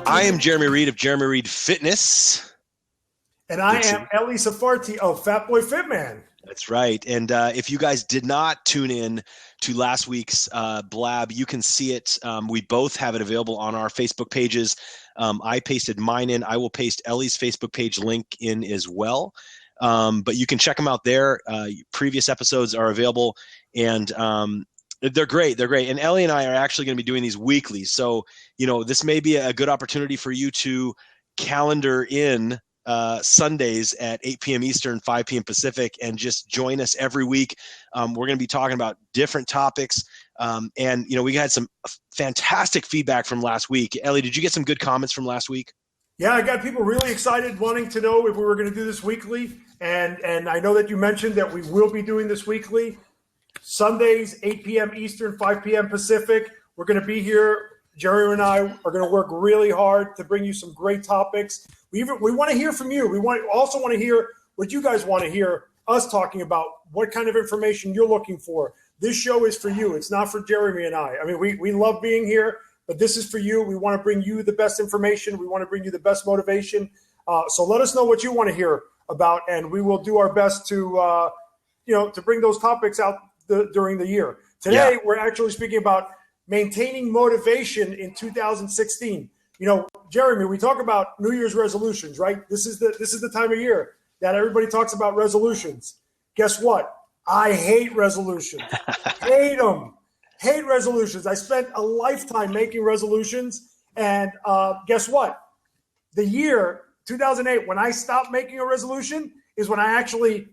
I am Jeremy Reed of Jeremy Reed Fitness. And I am Ellie Safarti of Fat Boy Fitman. That's right. And if you guys did not tune in to last week's blab, you can see it. We both have it available on our Facebook pages. I pasted mine in. I will paste Ellie's Facebook page link in as well. But you can check them out there. Previous episodes are available, and they're great. They're great. And Ellie and I are actually going to be doing these weekly. So, this may be a good opportunity for you to calendar in Sundays at 8 p.m. Eastern, 5 p.m. Pacific, and just join us every week. We're going to be talking about different topics. And we had some fantastic feedback from last week. Ellie, did you get some good comments from last week? Yeah, I got people really excited, wanting to know if we were going to do this weekly. And I know that you mentioned that we will be doing this weekly. Sundays, 8 p.m. Eastern, 5 p.m. Pacific. We're going to be here. Jerry and I are going to work really hard to bring you some great topics. We want to hear from you. We also want to hear what you guys want to hear us talking about, what kind of information you're looking for. This show is for you. It's not for Jeremy and I. I mean, we love being here, but this is for you. We want to bring you the best information. We want to bring you the best motivation. So let us know what you want to hear about, and we will do our best to bring those topics out during the year. Today, We're actually speaking about maintaining motivation in 2016. Jeremy, we talk about New Year's resolutions, right? This is the time of year that everybody talks about resolutions. Guess what? I hate resolutions. Hate them. Hate resolutions. I spent a lifetime making resolutions, and guess what? The year 2008, when I stopped making a resolution, is when I actually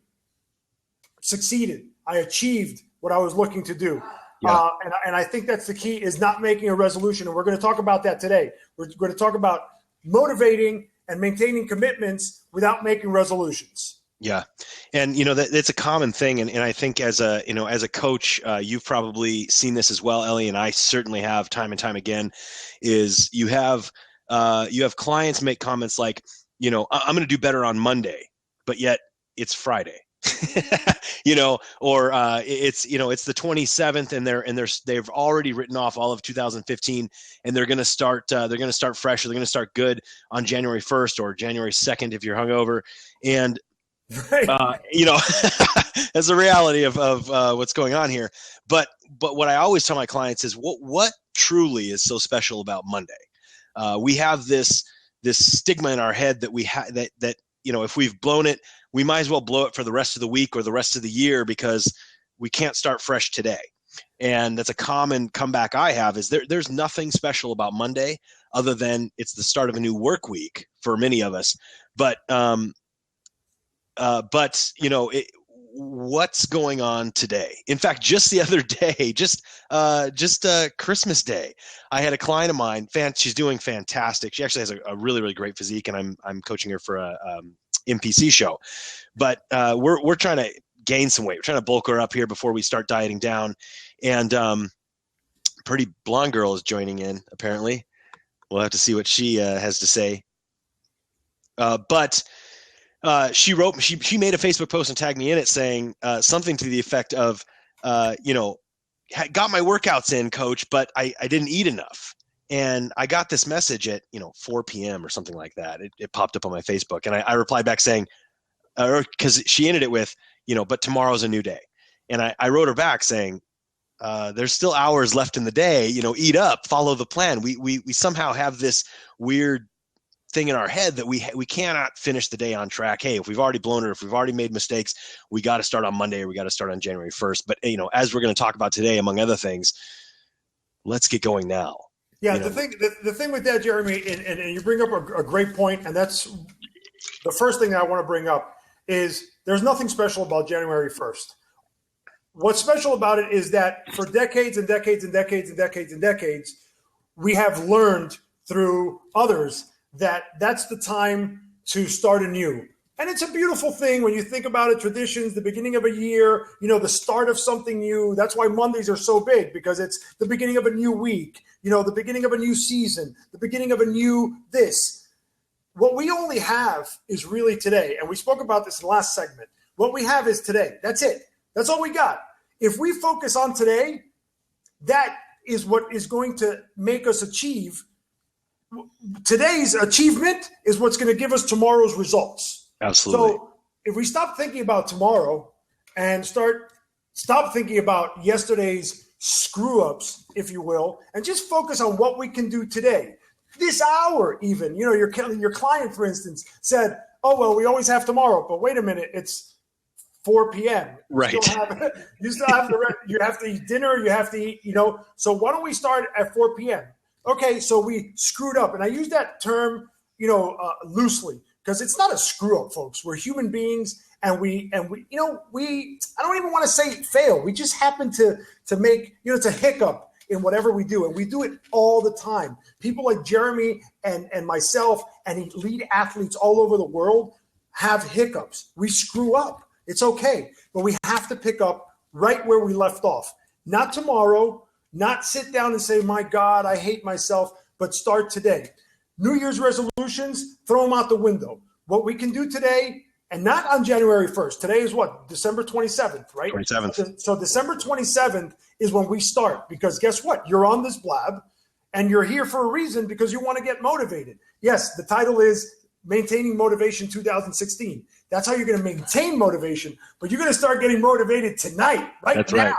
succeeded. I achieved what I was looking to do. Yeah. And I think that's the key, is not making a resolution. And we're going to talk about that today. We're going to talk about motivating and maintaining commitments without making resolutions. Yeah. And, that it's a common thing. And I think as a coach, you've probably seen this as well, Ellie, and I certainly have time and time again, is you have clients make comments like, I'm going to do better on Monday, but yet it's Friday. Or it's the 27th, and they've already written off all of 2015, and they're going to start fresh, or they're going to start good on January 1st or January 2nd if you're hungover. And that's the reality of what's going on here. But what I always tell my clients is what truly is so special about Monday. We have this stigma in our head that we that if we've blown it, we might as well blow it for the rest of the week or the rest of the year, because we can't start fresh today. And that's a common comeback I have, is there's nothing special about Monday other than it's the start of a new work week for many of us. But what's going on today? In fact, just the other day, just Christmas Day, I had a client of mine. She's doing fantastic. She actually has a really, really great physique, and I'm coaching her for a NPC show. But we're trying to gain some weight. We're trying to bulk her up here before we start dieting down. And pretty blonde girl is joining in, apparently. We'll have to see what she has to say. But she made a Facebook post and tagged me in it, saying something to the effect of, got my workouts in, coach, but I didn't eat enough. And I got this message at 4 p.m. or something like that. It popped up on my Facebook, and I replied back saying, because she ended it with, but tomorrow's a new day. And I wrote her back saying, there's still hours left in the day. Eat up, follow the plan. We somehow have this weird thing in our head that we cannot finish the day on track. Hey, if we've already blown it, if we've already made mistakes, we got to start on Monday, or we got to start on January 1st. But as we're going to talk about today, among other things, let's get going now. Yeah, the thing with that, Jeremy, and you bring up a great point, and that's the first thing I want to bring up, is there's nothing special about January 1st. What's special about it is that for decades and decades and decades and decades and decades, we have learned through others that that's the time to start anew. And it's a beautiful thing when you think about it, traditions, the beginning of a year, the start of something new. That's why Mondays are so big, because it's the beginning of a new week, the beginning of a new season, the beginning of a new this. What we only have is really today. And we spoke about this in the last segment. What we have is today. That's it. That's all we got. If we focus on today, that is what is going to make us achieve today's achievement is what's going to give us tomorrow's results. Absolutely. So if we stop thinking about tomorrow and stop thinking about yesterday's screw ups, if you will, and just focus on what we can do today. This hour, even, your client, for instance, said, "Oh, well, we always have tomorrow," but wait a minute, it's 4 p.m. Right. You have to eat dinner. You have to eat, So why don't we start at 4 p.m.? Okay, so we screwed up, and I use that term, loosely, because it's not a screw up, folks. We're human beings, and we I don't even want to say fail. We just happen to make, it's a hiccup in whatever we do, and we do it all the time. People like Jeremy and myself and elite athletes all over the world have hiccups. We screw up. It's okay, but we have to pick up right where we left off. Not tomorrow, not sit down and say, "My God, I hate myself," but start today. New Year's resolutions, throw them out the window. What we can do today, and not on January 1st. Today is what? December 27th, right? 27th. So December 27th is when we start, because guess what? You're on this blab, and you're here for a reason, because you want to get motivated. Yes, the title is Maintaining Motivation 2016. That's how you're going to maintain motivation, but you're going to start getting motivated tonight, right? That's now. right.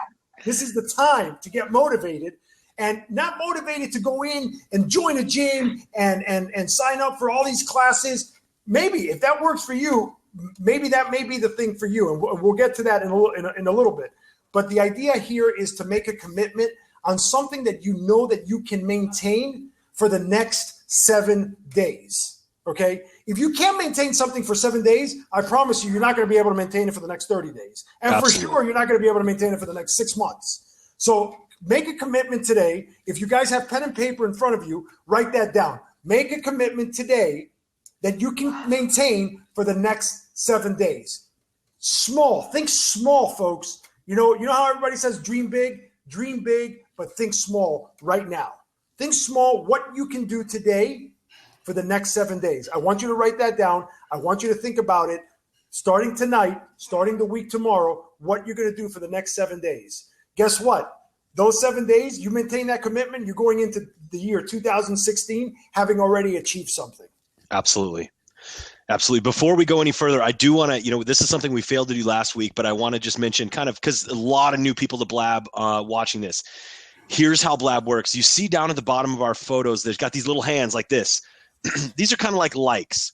This is the time to get motivated, and not motivated to go in and join a gym and sign up for all these classes. Maybe if that works for you, maybe that may be the thing for you, and we'll get to that in a little bit. But the idea here is to make a commitment on something that you know that you can maintain for the next 7 days. Okay? If you can't maintain something for 7 days, I promise you're not going to be able to maintain it for the next 30 days. And Absolutely. For sure, you're not going to be able to maintain it for the next 6 months. So make a commitment today. If you guys have pen and paper in front of you, write that down. Make a commitment today that you can maintain for the next 7 days. Small. Think small, folks. You know how everybody says dream big, but think small right now. Think small, what you can do today for the next 7 days. I want you to write that down. I want you to think about it starting tonight, starting the week tomorrow, what you're going to do for the next 7 days. Guess what? Those 7 days, you maintain that commitment, you're going into the year 2016 having already achieved something. Absolutely. Absolutely. Before we go any further, I do want to, this is something we failed to do last week, but I want to just mention kind of, because a lot of new people to Blab watching this. Here's how Blab works. You see down at the bottom of our photos, there's got these little hands like this. These are kind of like likes.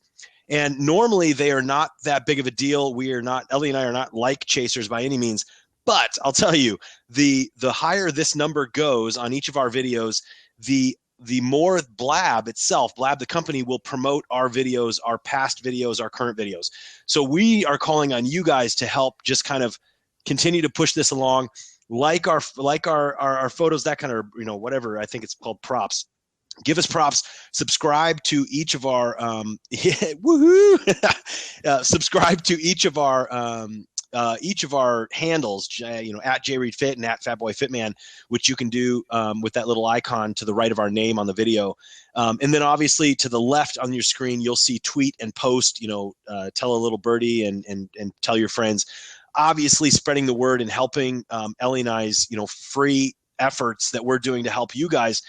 And normally they are not that big of a deal. Ellie and I are not like chasers by any means. But I'll tell you, the higher this number goes on each of our videos, the more Blab itself, Blab the company, will promote our videos, our past videos, our current videos. So we are calling on you guys to help just kind of continue to push this along. Like our photos, that kind of, whatever, I think it's called props. Give us props. Subscribe to each of our subscribe to each of our handles, at JReedFit and at FatBoyFitman, which you can do with that little icon to the right of our name on the video. And then obviously to the left on your screen, you'll see tweet and post, tell a little birdie and tell your friends. Obviously spreading the word and helping Ellie and I's, free efforts that we're doing to help you guys.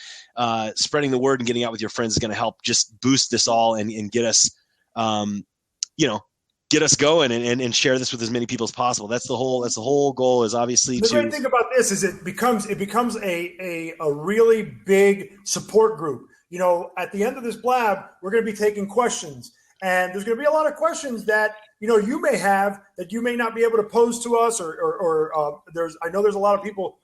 Spreading the word and getting out with your friends is going to help just boost this all and get us, get us going and share this with as many people as possible. That's the whole goal, is obviously the great thing about this is it becomes a really big support group. At the end of this Blab, we're going to be taking questions, and there's going to be a lot of questions that you may have that you may not be able to pose to us, or I know there's a lot of people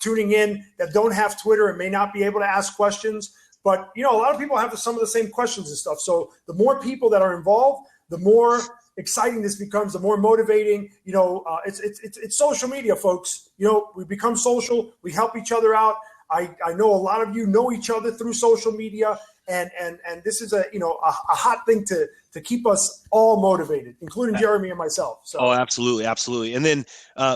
tuning in that don't have Twitter and may not be able to ask questions, but a lot of people have some of the same questions and stuff. So the more people that are involved, the more exciting this becomes, the more motivating. It's social media, folks. We become social. We help each other out. I know a lot of you know each other through social media, and this is a hot thing to keep us all motivated, including Jeremy and myself. So. Oh, absolutely. And then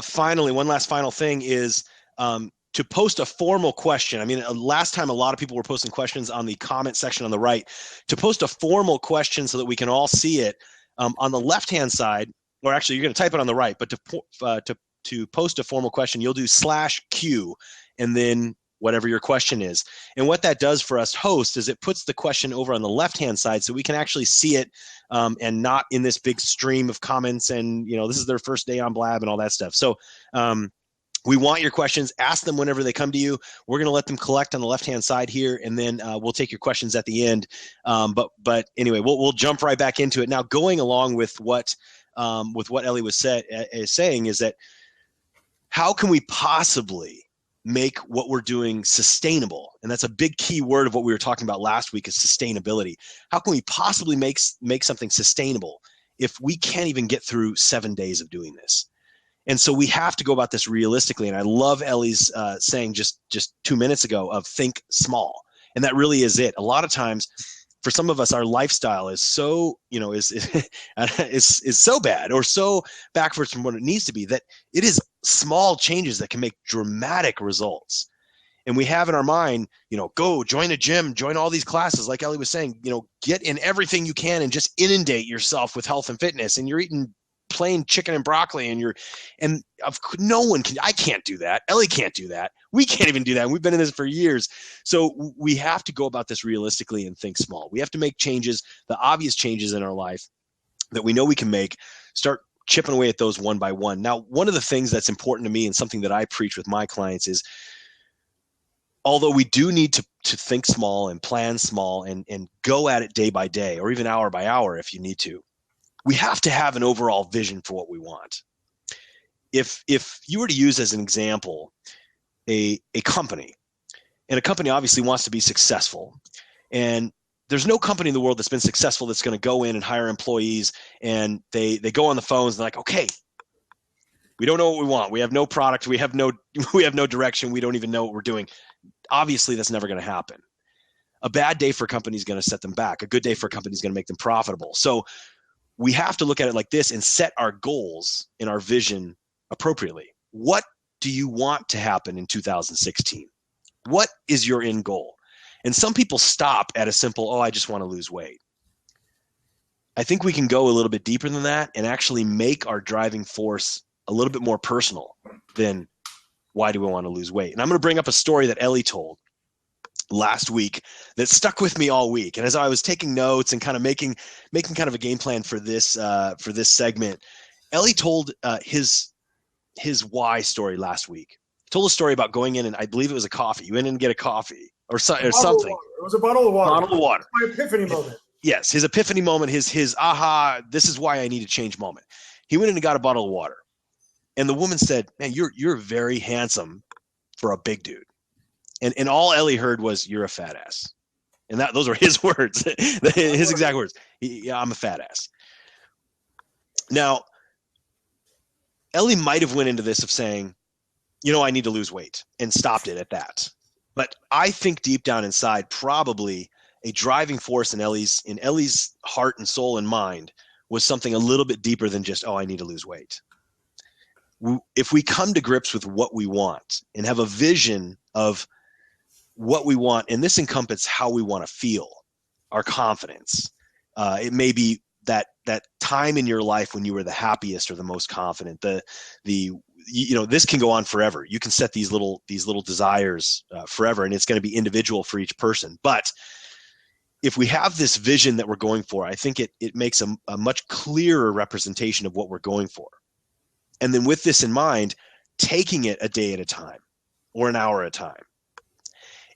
finally, one last final thing is to post a formal question. I mean, last time a lot of people were posting questions on the comment section on the right. To post a formal question so that we can all see it, on the left-hand side, or actually you're going to type it on the right, but to post a formal question, you'll do /Q and then whatever your question is. And what that does for us hosts is it puts the question over on the left-hand side so we can actually see it and not in this big stream of comments and, this is their first day on Blab and all that stuff. So we want your questions. Ask them whenever they come to you. We're going to let them collect on the left-hand side here, and then we'll take your questions at the end. But anyway, we'll jump right back into it. Now, going along with what Ellie was saying is that how can we possibly make what we're doing sustainable? And that's a big key word of what we were talking about last week is sustainability. How can we possibly make something sustainable if we can't even get through 7 days of doing this? And so we have to go about this realistically. And I love Ellie's saying just 2 minutes ago of think small. And that really is it. A lot of times for some of us, our lifestyle is so, is so bad or so backwards from what it needs to be that it is small changes that can make dramatic results. And we have in our mind, go join a gym, join all these classes. Like Ellie was saying, get in everything you can and just inundate yourself with health and fitness. And you're eating plain chicken and broccoli no one can. I can't do that. Ellie can't do that. We can't even do that. And we've been in this for years. So we have to go about this realistically and think small. We have to make changes, the obvious changes in our life that we know we can make, start chipping away at those one by one. Now, one of the things that's important to me and something that I preach with my clients is, although we do need to think small and plan small and go at it day by day or even hour by hour if you need to, we have to have an overall vision for what we want. If you were to use as an example a company, and a company obviously wants to be successful, and there's no company in the world that's been successful that's going to go in and hire employees and they go on the phones and they're like, okay, we don't know what we want. We have no product. We have no direction. We don't even know what we're doing. Obviously, that's never going to happen. A bad day for a company is going to set them back. A good day for a company is going to make them profitable. So we have to look at it like this and set our goals and our vision appropriately. What do you want to happen in 2016? What is your end goal? And some people stop at a simple, I just want to lose weight. I think we can go a little bit deeper than that and actually make our driving force a little bit more personal than why do we want to lose weight? And I'm going to bring up a story that Ellie told last week that stuck with me all week. And as I was taking notes and kind of making kind of a game plan for this segment, Ellie told his why story last week. He told a story about going in and I believe it was a coffee. You went in and get a coffee or something. It was a bottle of water. Bottle of water. My epiphany moment. Yes, his epiphany moment, his aha, this is why I need to change moment. He went in and got a bottle of water. And the woman said, man, you're very handsome for a big dude. And all Ellie heard was, you're a fat ass. And those are his words, his exact words. Yeah, I'm a fat ass. Now, Ellie might have went into this of saying, I need to lose weight and stopped it at that. But I think deep down inside, probably a driving force in Ellie's heart and soul and mind was something a little bit deeper than just, I need to lose weight. If we come to grips with what we want and have a vision of what we want, and this encompasses how we want to feel, our confidence. It may be that time in your life when you were the happiest or the most confident. This can go on forever. You can set these little desires forever, and it's going to be individual for each person. But if we have this vision that we're going for, I think it makes a much clearer representation of what we're going for. And then with this in mind, taking it a day at a time or an hour at a time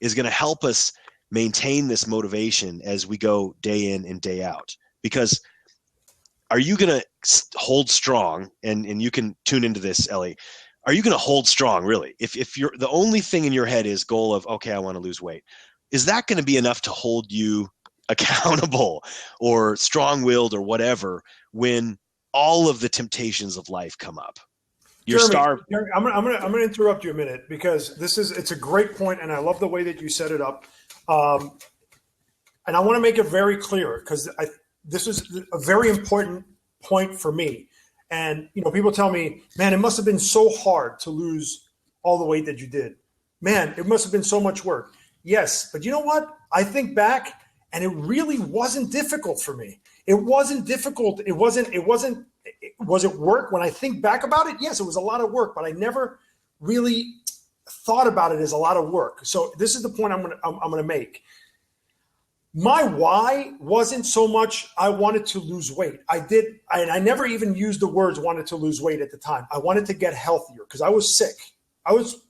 is going to help us maintain this motivation as we go day in and day out. Because are you going to hold strong, and you can tune into this, Ellie, are you going to hold strong really? If you're the only thing in your head is goal of, okay, I want to lose weight, is that going to be enough to hold you accountable or strong-willed or whatever when all of the temptations of life come up? You're starved. I'm gonna interrupt you a minute because it's a great point, and I love the way that you set it up. And I want to make it very clear because this is a very important point for me. And people tell me, man, it must have been so hard to lose all the weight that you did. Man, it must have been so much work. Yes, but you know what? I think back, and it really wasn't difficult for me. It wasn't difficult. Was it work? When I think back about it, yes, it was a lot of work, but I never really thought about it as a lot of work. So this is the point I'm gonna make. My why wasn't so much I wanted to lose weight. I never even used the words wanted to lose weight at the time. I wanted to get healthier because I was sick. I was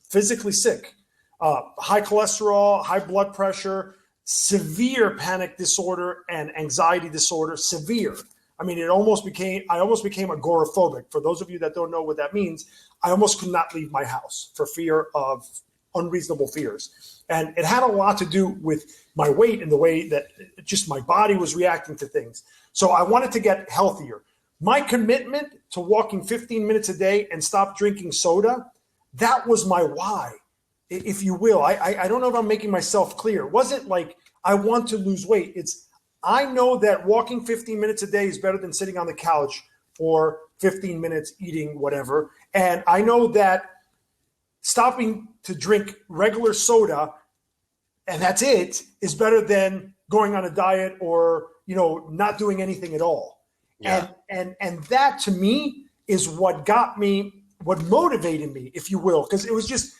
physically sick. High cholesterol, high blood pressure, severe panic disorder and anxiety disorder, severe. I mean, I almost became agoraphobic. For those of you that don't know what that means, I almost could not leave my house for fear of unreasonable fears. And it had a lot to do with my weight and the way that just my body was reacting to things. So I wanted to get healthier. My commitment to walking 15 minutes a day and stop drinking soda, that was my why, if you will. I don't know if I'm making myself clear. It wasn't like I want to lose weight. It's I know that walking 15 minutes a day is better than sitting on the couch for 15 minutes eating whatever. And I know that stopping to drink regular soda and that's it is better than going on a diet or, not doing anything at all. Yeah. And that to me is what motivated me, if you will, because it was just,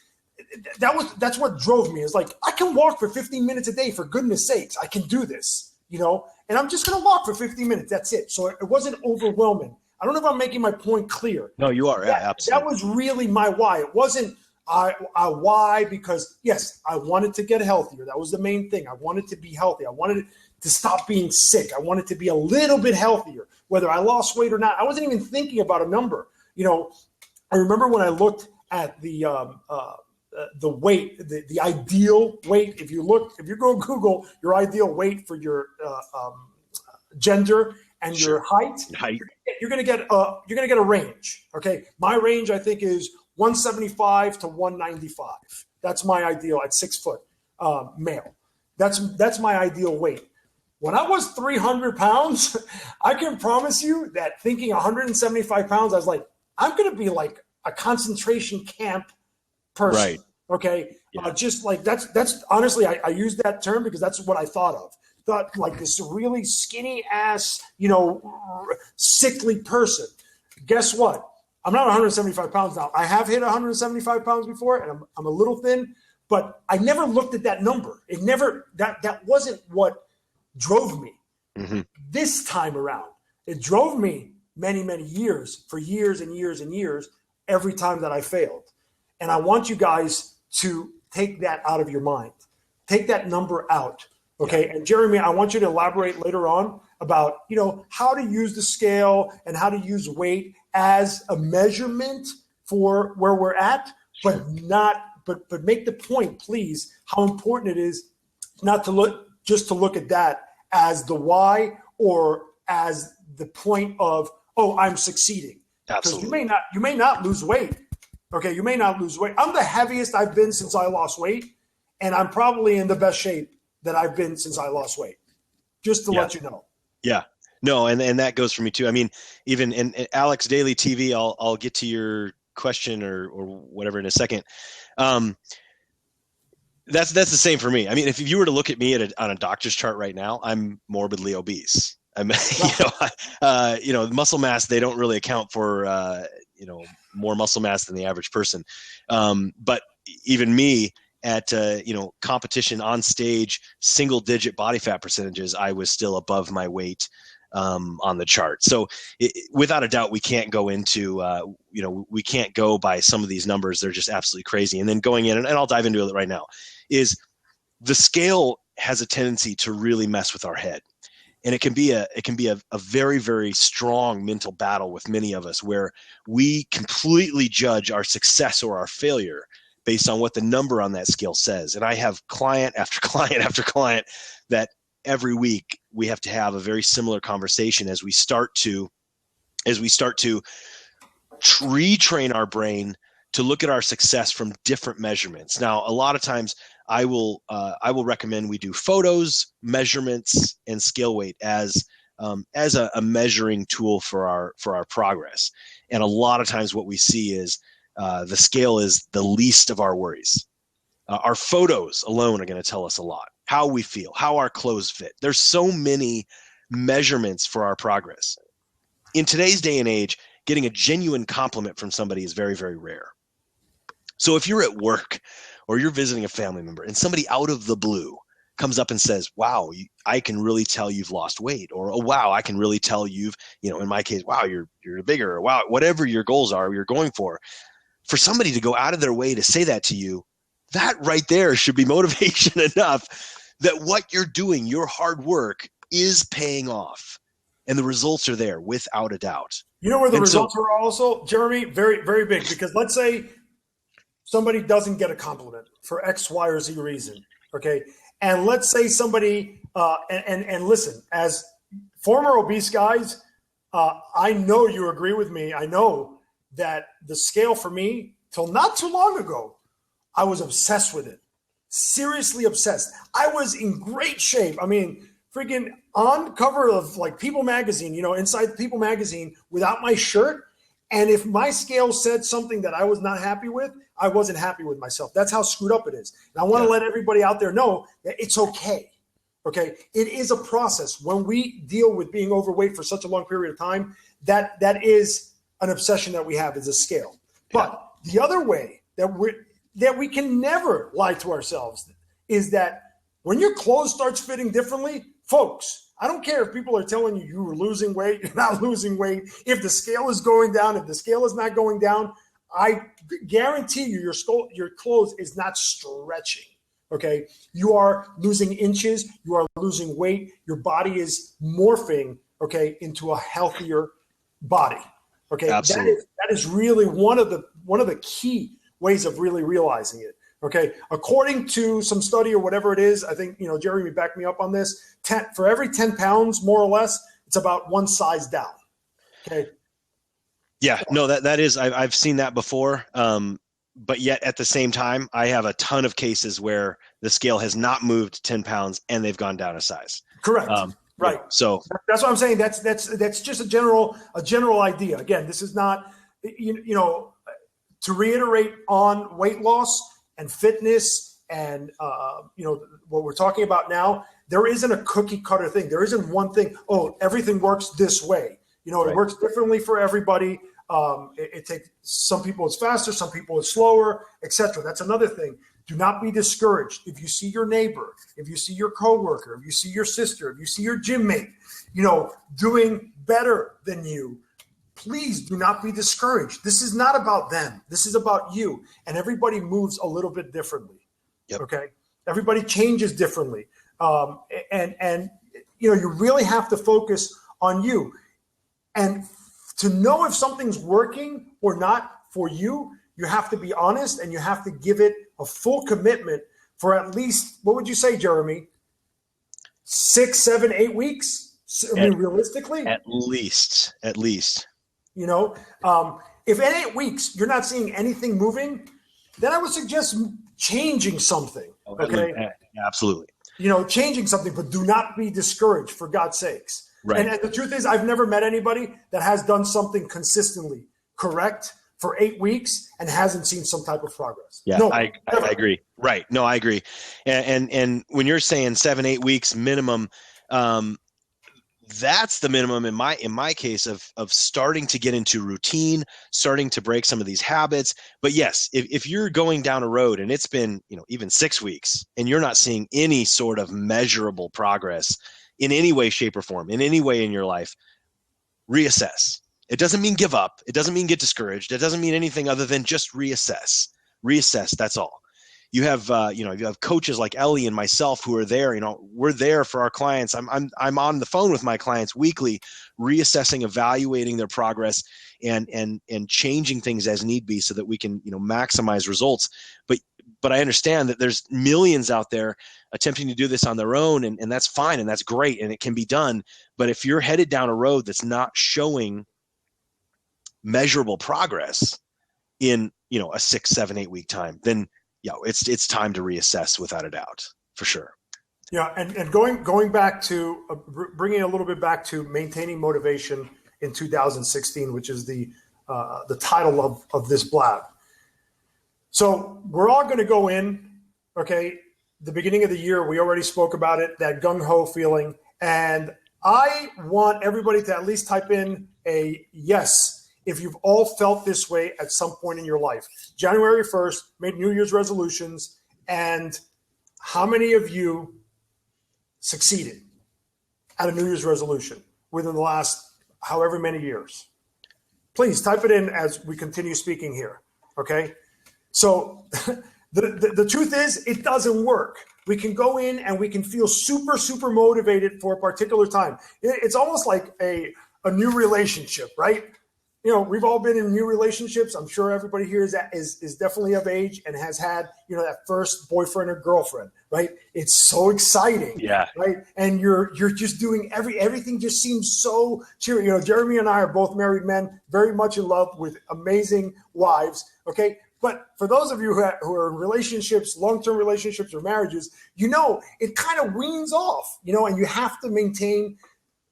that's what drove me. It's like, I can walk for 15 minutes a day, for goodness sakes, I can do this, and I'm just going to walk for 15 minutes. That's it. So it wasn't overwhelming. I don't know if I'm making my point clear. No, you are. Yeah, absolutely. That was really my why. It wasn't why because, yes, I wanted to get healthier. That was the main thing. I wanted to be healthy. I wanted to stop being sick. I wanted to be a little bit healthier, whether I lost weight or not. I wasn't even thinking about a number. I remember when I looked at the weight, the ideal weight. If you go Google your ideal weight for your gender and your height, you're gonna get a range. Okay, my range I think is 175 to 195. That's my ideal at 6 foot male. That's my ideal weight. When I was 300 pounds, I can promise you that thinking 175 pounds, I was like, I'm gonna be like a concentration camp person. Right. Okay. Yeah. Just like that's honestly, I use that term because that's what I thought of. Thought like this really skinny ass, sickly person. Guess what? I'm not 175 pounds now. I have hit 175 pounds before and I'm a little thin, but I never looked at that number. It never, that wasn't what drove me this time around. It drove me many, many years, for years and years and years, every time that I failed. And I want you guys to take that out of your mind. Take that number out. Okay. And Jeremy, I want you to elaborate later on about, how to use the scale and how to use weight as a measurement for where we're at, but make the point, please, how important it is not to look at that as the why or as the point of, oh, I'm succeeding. Absolutely. Because you may not lose weight. Okay, you may not lose weight. I'm the heaviest I've been since I lost weight, and I'm probably in the best shape that I've been since I lost weight. Just to let you know. Yeah. No, and that goes for me too. I mean, even in Alex Daily TV, I'll get to your question or whatever in a second. That's the same for me. I mean, if you were to look at me on a doctor's chart right now, I'm morbidly obese. I'm, muscle mass, they don't really account for, more muscle mass than the average person. But even me at, competition on stage, single digit body fat percentages, I was still above my weight on the chart. So without a doubt, we can't go into, we can't go by some of these numbers. They're just absolutely crazy. And then going in, and I'll dive into it right now, is the scale has a tendency to really mess with our head. And it can be a very, very strong mental battle with many of us where we completely judge our success or our failure based on what the number on that scale says. And I have client after client after client that every week we have to have a very similar conversation as we start to retrain our brain to look at our success from different measurements. Now, a lot of times I will recommend we do photos, measurements, and scale weight as a measuring tool for our progress. And a lot of times what we see is the scale is the least of our worries. Our photos alone are going to tell us a lot. How we feel, how our clothes fit. There's so many measurements for our progress. In today's day and age, getting a genuine compliment from somebody is very, very rare. So if you're at work or you're visiting a family member and somebody out of the blue comes up and says, wow, I can really tell you've lost weight, or, oh, wow, I can really tell you've, in my case, wow, you're bigger, or wow, whatever your goals are, you're going for somebody to go out of their way to say that to you, that right there should be motivation enough that what you're doing, your hard work, is paying off. And the results are there without a doubt. You know where the results are also, Jeremy? Very, very big. Because let's say somebody doesn't get a compliment for X, Y, or Z reason. Okay. And let's say somebody, and listen, as former obese guys, I know you agree with me. I know that the scale for me, till not too long ago, I was obsessed with it. Seriously obsessed. I was in great shape. I mean, freaking on cover of like People magazine, inside People magazine without my shirt. And if my scale said something that I was not happy with, I wasn't happy with myself. That's how screwed up it is. And I want to let everybody out there know that it's okay. Okay. It is a process. When we deal with being overweight for such a long period of time, that is an obsession that we have, is a scale. But the other way that we can never lie to ourselves is that when your clothes starts fitting differently, folks, I don't care if people are telling you were losing weight, you're not losing weight. If the scale is going down, if the scale is not going down, I guarantee you your clothes is not stretching, okay? You are losing inches. You are losing weight. Your body is morphing, okay, into a healthier body, okay? Absolutely. That is really one of the key ways of really realizing it. Okay, according to some study or whatever it is, I think, Jeremy backed me up on this. For every 10 pounds, more or less, it's about one size down. Okay. Yeah, no, that is, I've seen that before. But yet at the same time, I have a ton of cases where the scale has not moved 10 pounds and they've gone down a size. Correct. Right. So that's what I'm saying. That's just a general idea. Again, this is not, to reiterate on weight loss and fitness and, what we're talking about now, there isn't a cookie cutter thing. There isn't one thing. Oh, everything works this way. It works differently for everybody. It takes some people it's faster, some people it's slower, etc. That's another thing. Do not be discouraged. If you see your neighbor, if you see your coworker, if you see your sister, if you see your gym mate, doing better than you, please do not be discouraged. This is not about them. This is about you. And everybody moves a little bit differently. Yep. Okay. Everybody changes differently. And you really have to focus on you. And to know if something's working or not for you, you have to be honest and you have to give it a full commitment for at least, what would you say, Jeremy? 6, 7, 8 weeks? Realistically? At least. If in 8 weeks you're not seeing anything moving, then I would suggest changing something. Okay. Absolutely. Changing something, but do not be discouraged, for God's sakes. Right. And the truth is, I've never met anybody that has done something consistently correct for 8 weeks and hasn't seen some type of progress. Yeah, no, I agree. Right. No, I agree. And when you're saying 7, 8 weeks minimum, that's the minimum in my case of starting to get into routine, starting to break some of these habits. But yes, if you're going down a road and it's been, even 6 weeks and you're not seeing any sort of measurable progress in any way, shape, or form, in any way in your life, reassess. It doesn't mean give up. It doesn't mean get discouraged. It doesn't mean anything other than just reassess. Reassess, that's all. You have, you have coaches like Ellie and myself who are there. We're there for our clients. I'm on the phone with my clients weekly, reassessing, evaluating their progress, and changing things as need be so that we can, maximize results. But I understand that there's millions out there attempting to do this on their own, and that's fine and that's great and it can be done. But if you're headed down a road that's not showing measurable progress in, a 6, 7, 8 week time, then it's time to reassess without a doubt, for sure. Yeah, and going back to bringing a little bit back to maintaining motivation in 2016, which is the title of this blab. So we're all going to go in, okay, the beginning of the year, we already spoke about it, that gung-ho feeling. And I want everybody to at least type in a yes if you've all felt this way at some point in your life. January 1st, made New Year's resolutions, and how many of you succeeded at a New Year's resolution within the last however many years? Please type it in as we continue speaking here, okay? So the truth is, it doesn't work. We can go in and we can feel super, super motivated for a particular time. It's almost like a new relationship, right? You know, we've all been in new relationships. I'm sure everybody here is definitely of age and has had, you know, that first boyfriend or girlfriend, right? It's so exciting, Yeah. right? And you're just doing everything just seems so cheery. You know, Jeremy and I are both married men, very much in love with amazing wives, okay? But for those of you who are in relationships, long-term relationships or marriages, you know, it kind of weans off, you know, and you have to maintain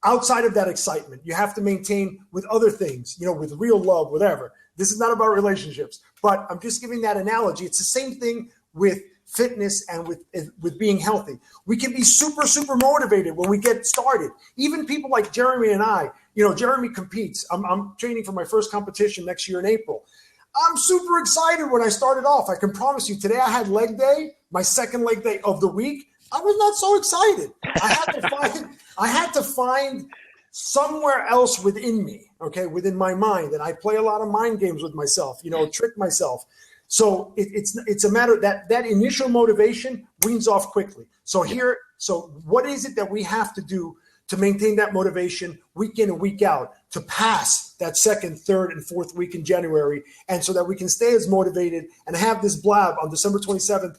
outside of that excitement. You have to maintain with other things, you know, with real love, whatever. This is not about relationships, but I'm just giving that analogy. It's the same thing with fitness and with being healthy. We can be super, super motivated when we get started. Even people like Jeremy and I, you know, Jeremy competes. I'm training for my first competition next year in April. I'm super excited when I started off. I can promise you, today I had leg day, my second leg day of the week. I was not so excited. I had to find somewhere else within me, okay, within my mind. And I play a lot of mind games with myself, you know, trick myself. So it's a matter that initial motivation weans off quickly. So what is it that we have to do to maintain that motivation week in and week out to pass that second, third, and fourth week in January, and so that we can stay as motivated and have this blab on December 27th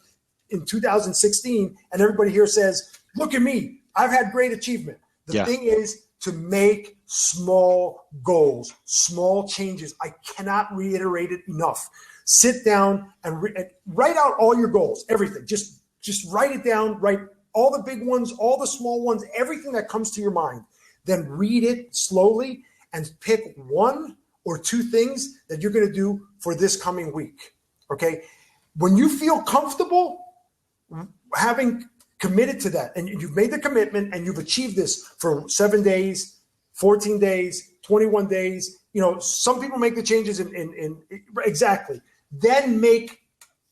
in 2016, and everybody here says, look at me, I've had great achievement. The thing is to make small goals, small changes. I cannot reiterate it enough. Sit down and write out all your goals, everything. Just write it down, write all the big ones, all the small ones, everything that comes to your mind. Then read it slowly and pick one or two things that you're going to do for this coming week, okay? When you feel comfortable having committed to that, and you've made the commitment and you've achieved this for 7 days, 14 days, 21 days, you know, some people make the changes in exactly. Then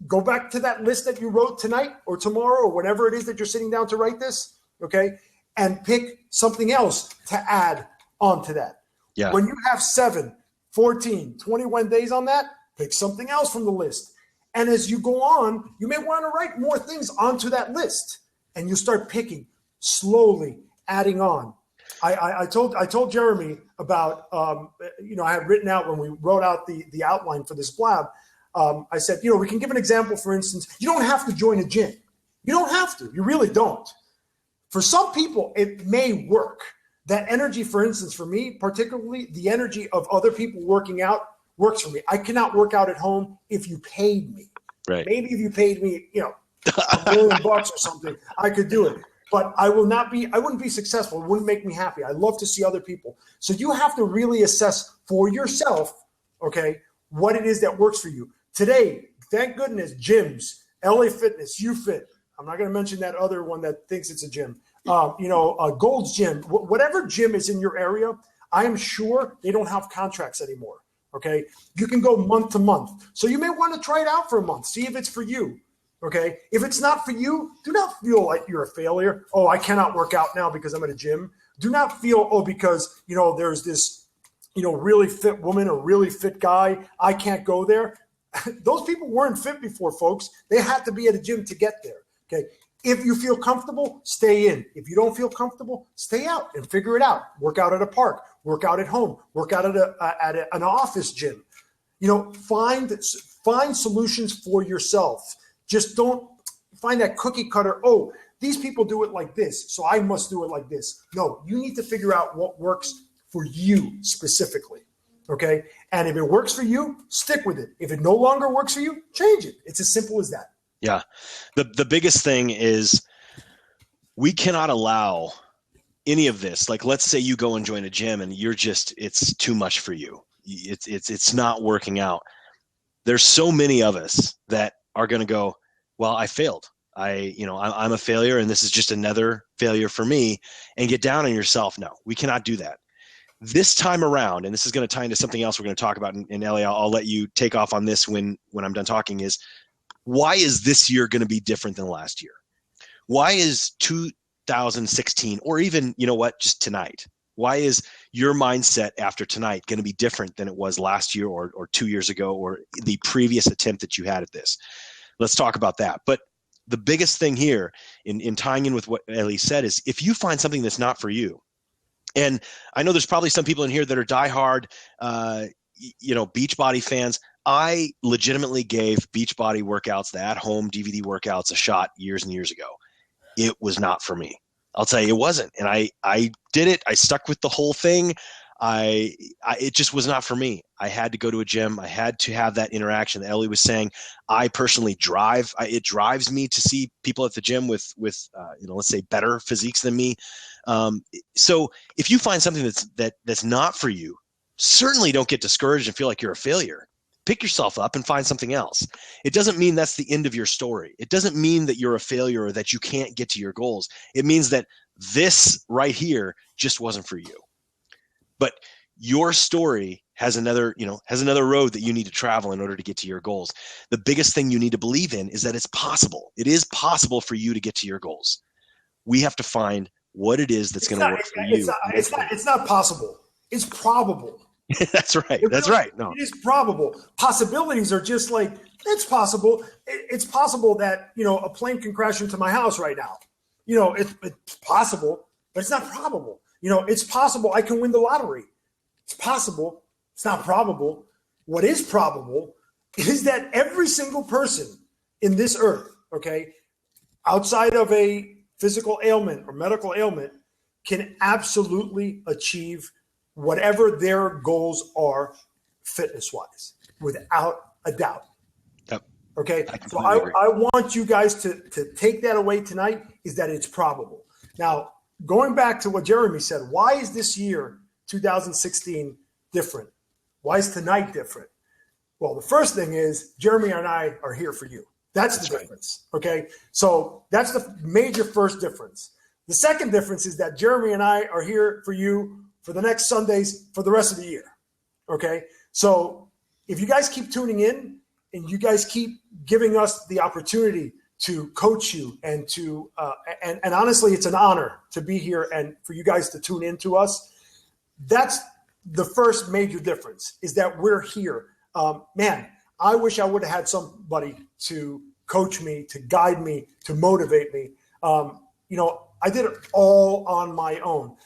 go back to that list that you wrote tonight or tomorrow or whatever it is that you're sitting down to write this, okay? And pick something else to add onto that. Yeah. When you have 7, 14, 21 days on that, pick something else from the list. And as you go on, you may want to write more things onto that list. And you start picking, slowly adding on. I told Jeremy about, you know, I had written out when we wrote out the outline for this blab. I said, you know, we can give an example, for instance, you don't have to join a gym. You don't have to. You really don't. For some people, it may work. That energy, for instance, for me, particularly the energy of other people working out works for me. I cannot work out at home if you paid me. Right. Maybe if you paid me, you know, $1 million or something, I could do it. But I wouldn't be successful. It wouldn't make me happy. I love to see other people. So you have to really assess for yourself, okay, what it is that works for you. Today, thank goodness, gyms, LA Fitness, UFit. I'm not going to mention that other one that thinks it's a gym. You know, Gold's Gym, whatever gym is in your area, I am sure they don't have contracts anymore, okay? You can go month to month. So you may want to try it out for a month, see if it's for you, okay? If it's not for you, do not feel like you're a failure. Oh, I cannot work out now because I'm at a gym. Do not feel, oh, because, you know, there's this, you know, really fit woman or really fit guy, I can't go there. Those people weren't fit before, folks. They had to be at a gym to get there, okay? If you feel comfortable, stay in. If you don't feel comfortable, stay out and figure it out. Work out at a park, work out at home, work out at an office gym. You know, find solutions for yourself. Just don't find that cookie cutter, oh, these people do it like this, so I must do it like this. No, you need to figure out what works for you specifically, okay? And if it works for you, stick with it. If it no longer works for you, change it. It's as simple as that. Yeah. The biggest thing is we cannot allow any of this. Like, let's say you go and join a gym and it's too much for you. It's not working out. There's so many of us that are going to go, well, I failed. I'm a failure and this is just another failure for me, and get down on yourself. No, we cannot do that. This time around, and this is going to tie into something else we're going to talk about in LA, I'll let you take off on this when I'm done talking, is why is this year going to be different than last year? Why is 2016, or even, you know what, just tonight, why is your mindset after tonight going to be different than it was last year or 2 years ago or the previous attempt that you had at this? Let's talk about that. But the biggest thing here in tying in with what Ellie said is if you find something that's not for you, and I know there's probably some people in here that are diehard, Beachbody fans. I legitimately gave Beachbody workouts, the at-home DVD workouts, a shot years and years ago. It was not for me. I'll tell you, it wasn't. And I did it. I stuck with the whole thing. It just was not for me. I had to go to a gym. I had to have that interaction that Ellie was saying. I personally drive. It drives me to see people at the gym with let's say better physiques than me. So if you find something that's not for you, certainly don't get discouraged and feel like you're a failure. Pick yourself up and find something else. It doesn't mean that's the end of your story. It doesn't mean that you're a failure or that you can't get to your goals. It means that this right here just wasn't for you. But your story has another road that you need to travel in order to get to your goals. The biggest thing you need to believe in is that it's possible. It is possible for you to get to your goals. We have to find what it is that's going to work for you. It's not possible. It's probable. That's right. That's right. No, it is probable. Possibilities are just like, it's possible. It's possible that, a plane can crash into my house right now. It's possible, but it's not probable. It's possible I can win the lottery. It's possible. It's not probable. What is probable is that every single person in this earth, okay, outside of a physical ailment or medical ailment, can absolutely achieve whatever their goals are fitness-wise, without a doubt. Yep. Okay? So I want you guys to take that away tonight, is that it's probable. Now, going back to what Jeremy said, why is this year, 2016, different? Why is tonight different? Well, the first thing is Jeremy and I are here for you. That's the difference, okay? So that's the major first difference. The second difference is that Jeremy and I are here for you for the next Sundays for the rest of the year, okay? So if you guys keep tuning in and you guys keep giving us the opportunity to coach you and to and honestly, it's an honor to be here and for you guys to tune in to us. That's the first major difference, is that we're here. Man, I wish I would have had somebody to coach me, to guide me, to motivate me. I did it all on my own.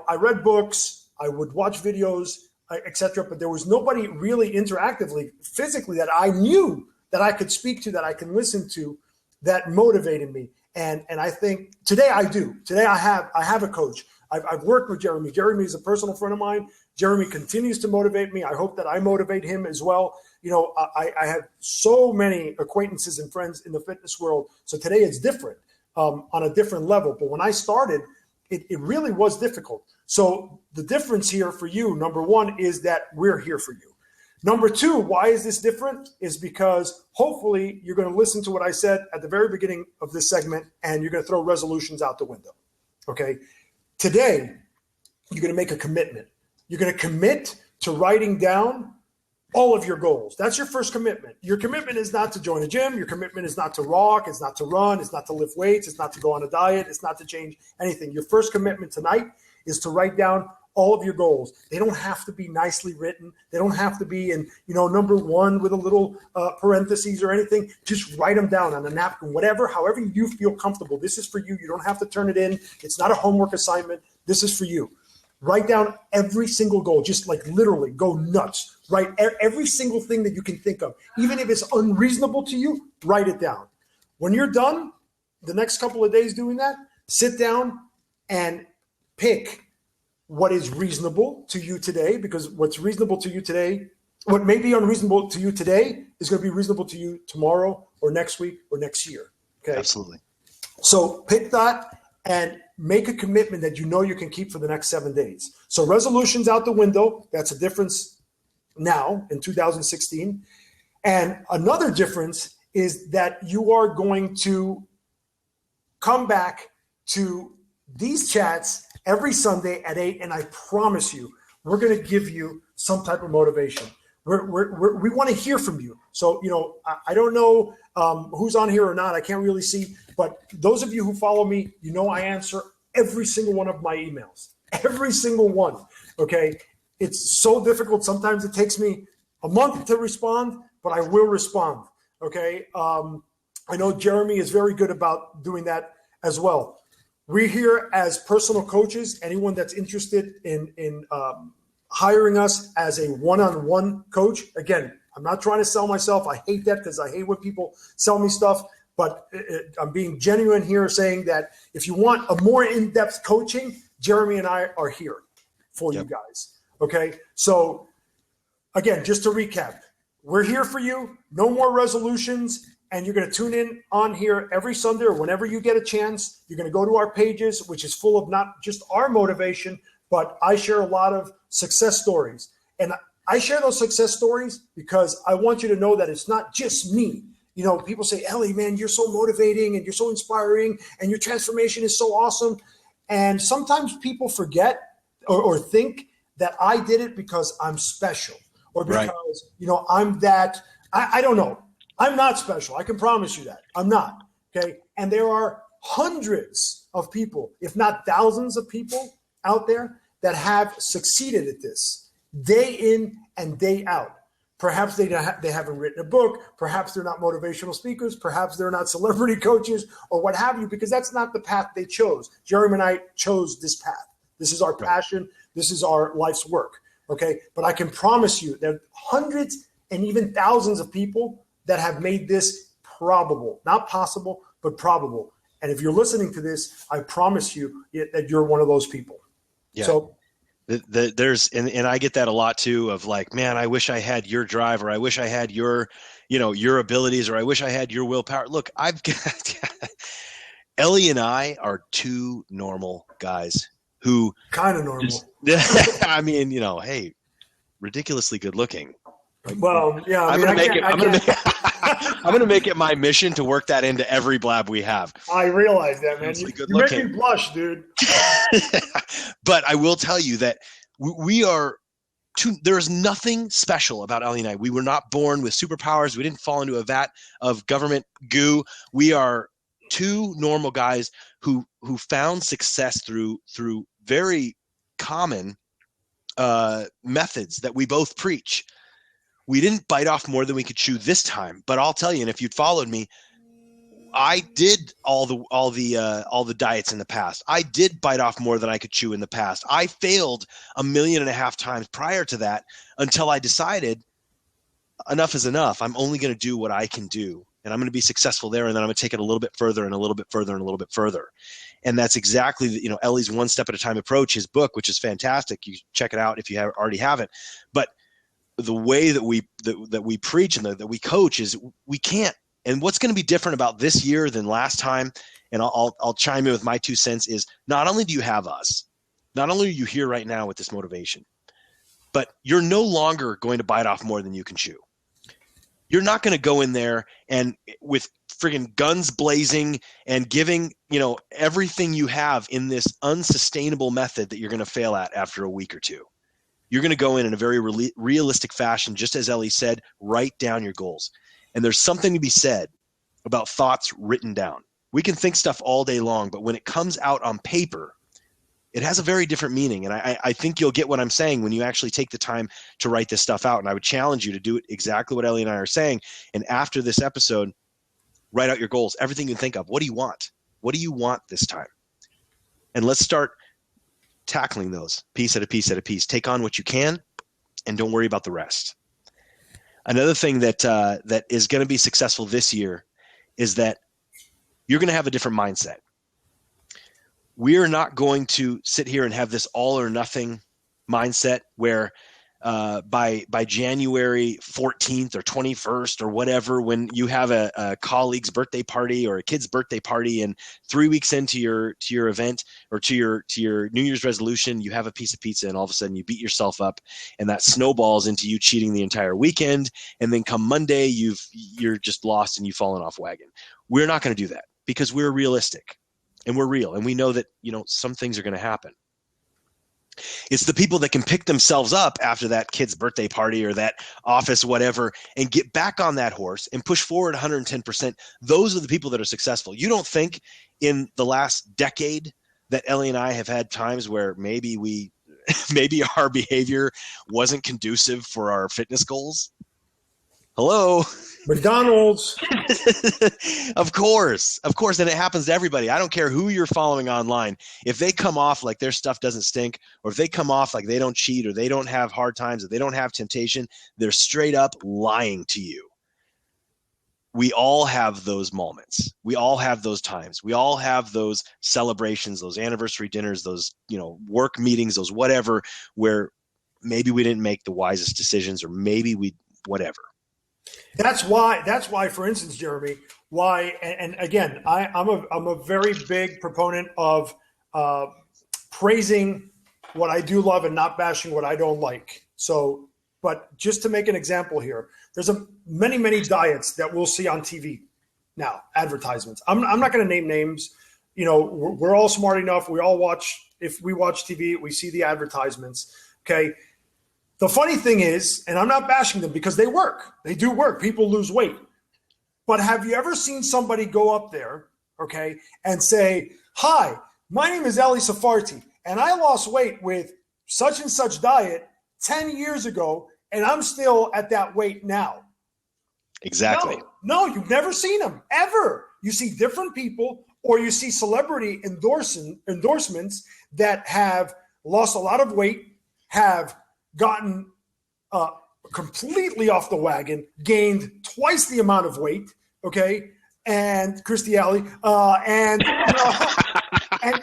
I read books, I would watch videos, etc., but there was nobody really interactively, physically, that I knew that I could speak to, that I can listen to, that motivated me. And I think today I do. Today I have a coach. I've worked with Jeremy. Jeremy is a personal friend of mine. Jeremy continues to motivate me. I hope that I motivate him as well. I have so many acquaintances and friends in the fitness world. So today it's different, on a different level. But when I started, it really was difficult. So the difference here for you, number one, is that we're here for you. Number two, why is this different? Is because hopefully you're going to listen to what I said at the very beginning of this segment, and you're going to throw resolutions out the window. Okay? Today, you're going to make a commitment. You're going to commit to writing down all of your goals. That's your first commitment. Your commitment is not to join a gym. Your commitment is not to walk. It's not to run. It's not to lift weights. It's not to go on a diet. It's not to change anything. Your first commitment tonight is to write down all of your goals. They don't have to be nicely written. They don't have to be in, number one with a little parentheses or anything. Just write them down on a napkin, however you feel comfortable. This is for you. You don't have to turn it in. It's not a homework assignment. This is for you. Write down every single goal. Just like literally go nuts. Write every single thing that you can think of. Even if it's unreasonable to you, write it down. When you're done, the next couple of days doing that, sit down and pick what is reasonable to you today, because what's reasonable to you today, what may be unreasonable to you today is going to be reasonable to you tomorrow or next week or next year. Okay. Absolutely. So pick that and make a commitment that you can keep for the next 7 days. So resolutions out the window. That's a difference now in 2016. And another difference is that you are going to come back to these chats every Sunday at 8, and I promise you, we're going to give you some type of motivation. We want to hear from you. So, I don't know who's on here or not. I can't really see. But those of you who follow me, I answer every single one of my emails. Every single one. Okay? It's so difficult. Sometimes it takes me a month to respond, but I will respond. Okay? I know Jeremy is very good about doing that as well. We're here as personal coaches. Anyone that's interested in hiring us as a one-on-one coach. Again, I'm not trying to sell myself. I hate that because I hate when people sell me stuff. But I'm being genuine here, saying that if you want a more in-depth coaching, Jeremy and I are here for you guys. Okay? So, again, just to recap, we're here for you. No more resolutions. And you're going to tune in on here every Sunday or whenever you get a chance. You're going to go to our pages, which is full of not just our motivation, but I share a lot of success stories. And I share those success stories because I want you to know that it's not just me. People say, Ellie, man, you're so motivating and you're so inspiring and your transformation is so awesome. And sometimes people forget or think that I did it because I'm special or because, I'm that. I don't know. I'm not special. I can promise you that. I'm not. Okay. And there are hundreds of people, if not thousands of people out there that have succeeded at this day in and day out. Perhaps they haven't written a book. Perhaps they're not motivational speakers. Perhaps they're not celebrity coaches or what have you, because that's not the path they chose. Jeremy and I chose this path. This is our passion. This is our life's work. Okay. But I can promise you there are hundreds and even thousands of people that have made this probable, not possible, but probable. And if you're listening to this, I promise you that you're one of those people. Yeah. So there's, and I get that a lot too, of like, man, I wish I had your drive, or I wish I had your abilities, or I wish I had your willpower. Look, I've got Ellie and I are two normal guys who kind of normal. I mean, hey, ridiculously good looking. Well, yeah, I'm going to make it my mission to work that into every blab we have. I realize that, man. You make me blush, dude. But I will tell you that we are there's nothing special about Ellie and I. We were not born with superpowers. We didn't fall into a vat of government goo. We are two normal guys who found success through very common methods that we both preach. We didn't bite off more than we could chew this time, but I'll tell you, and if you'd followed me, I did all the diets in the past. I did bite off more than I could chew in the past. I failed 1.5 million times prior to that until I decided enough is enough. I'm only going to do what I can do, and I'm going to be successful there, and then I'm going to take it a little bit further and a little bit further and a little bit further. And that's exactly Ellie's one step at a time approach, his book, which is fantastic. You check it out if you already haven't. But the way that we preach and that we coach is we can't. And what's going to be different about this year than last time, and I'll chime in with my 2 cents, is not only do you have us, not only are you here right now with this motivation, but you're no longer going to bite off more than you can chew. You're not going to go in there and with friggin' guns blazing and giving, everything you have in this unsustainable method that you're going to fail at after a week or two. You're going to go in a very realistic fashion, just as Ellie said, write down your goals. And there's something to be said about thoughts written down. We can think stuff all day long, but when it comes out on paper, it has a very different meaning. And I think you'll get what I'm saying when you actually take the time to write this stuff out. And I would challenge you to do it exactly what Ellie and I are saying. And after this episode, write out your goals, everything you can think of. What do you want? What do you want this time? And let's start tackling those piece at a piece at a piece. Take on what you can and don't worry about the rest. Another thing that is going to be successful this year is that you're going to have a different mindset. We are not going to sit here and have this all or nothing mindset where by January 14th or 21st or whatever, when you have a colleague's birthday party or a kid's birthday party, and 3 weeks into your event or to your New Year's resolution, you have a piece of pizza and all of a sudden you beat yourself up, and that snowballs into you cheating the entire weekend. And then come Monday, you're just lost and you've fallen off wagon. We're not going to do that because we're realistic and we're real. And we know that, some things are going to happen. It's the people that can pick themselves up after that kid's birthday party or that office, whatever, and get back on that horse and push forward 110%. Those are the people that are successful. You don't think in the last decade that Ellie and I have had times where maybe our behavior wasn't conducive for our fitness goals? Hello. McDonald's. Of course. And it happens to everybody. I don't care who you're following online. If they come off like their stuff doesn't stink, or if they come off like they don't cheat, or they don't have hard times, or they don't have temptation, they're straight up lying to you. We all have those moments. We all have those times. We all have those celebrations, those anniversary dinners, those, work meetings, those whatever, where maybe we didn't make the wisest decisions, or maybe we whatever. That's why, for instance, Jeremy, and again, I'm a very big proponent of praising what I do love and not bashing what I don't like. So, but just to make an example here, there's many diets that we'll see on TV now, advertisements. I'm not going to name names. We're all smart enough. We all watch. If we watch TV, we see the advertisements. Okay. The funny thing is, and I'm not bashing them because they work. They do work. People lose weight. But have you ever seen somebody go up there, okay, and say, "Hi, my name is Eli Safarti, and I lost weight with such and such diet 10 years ago, and I'm still at that weight now"? Exactly. No, you've never seen them, ever. You see different people, or you see celebrity endorsements that have lost a lot of weight, have gotten completely off the wagon, gained twice the amount of weight, okay, and Christy Alley, and I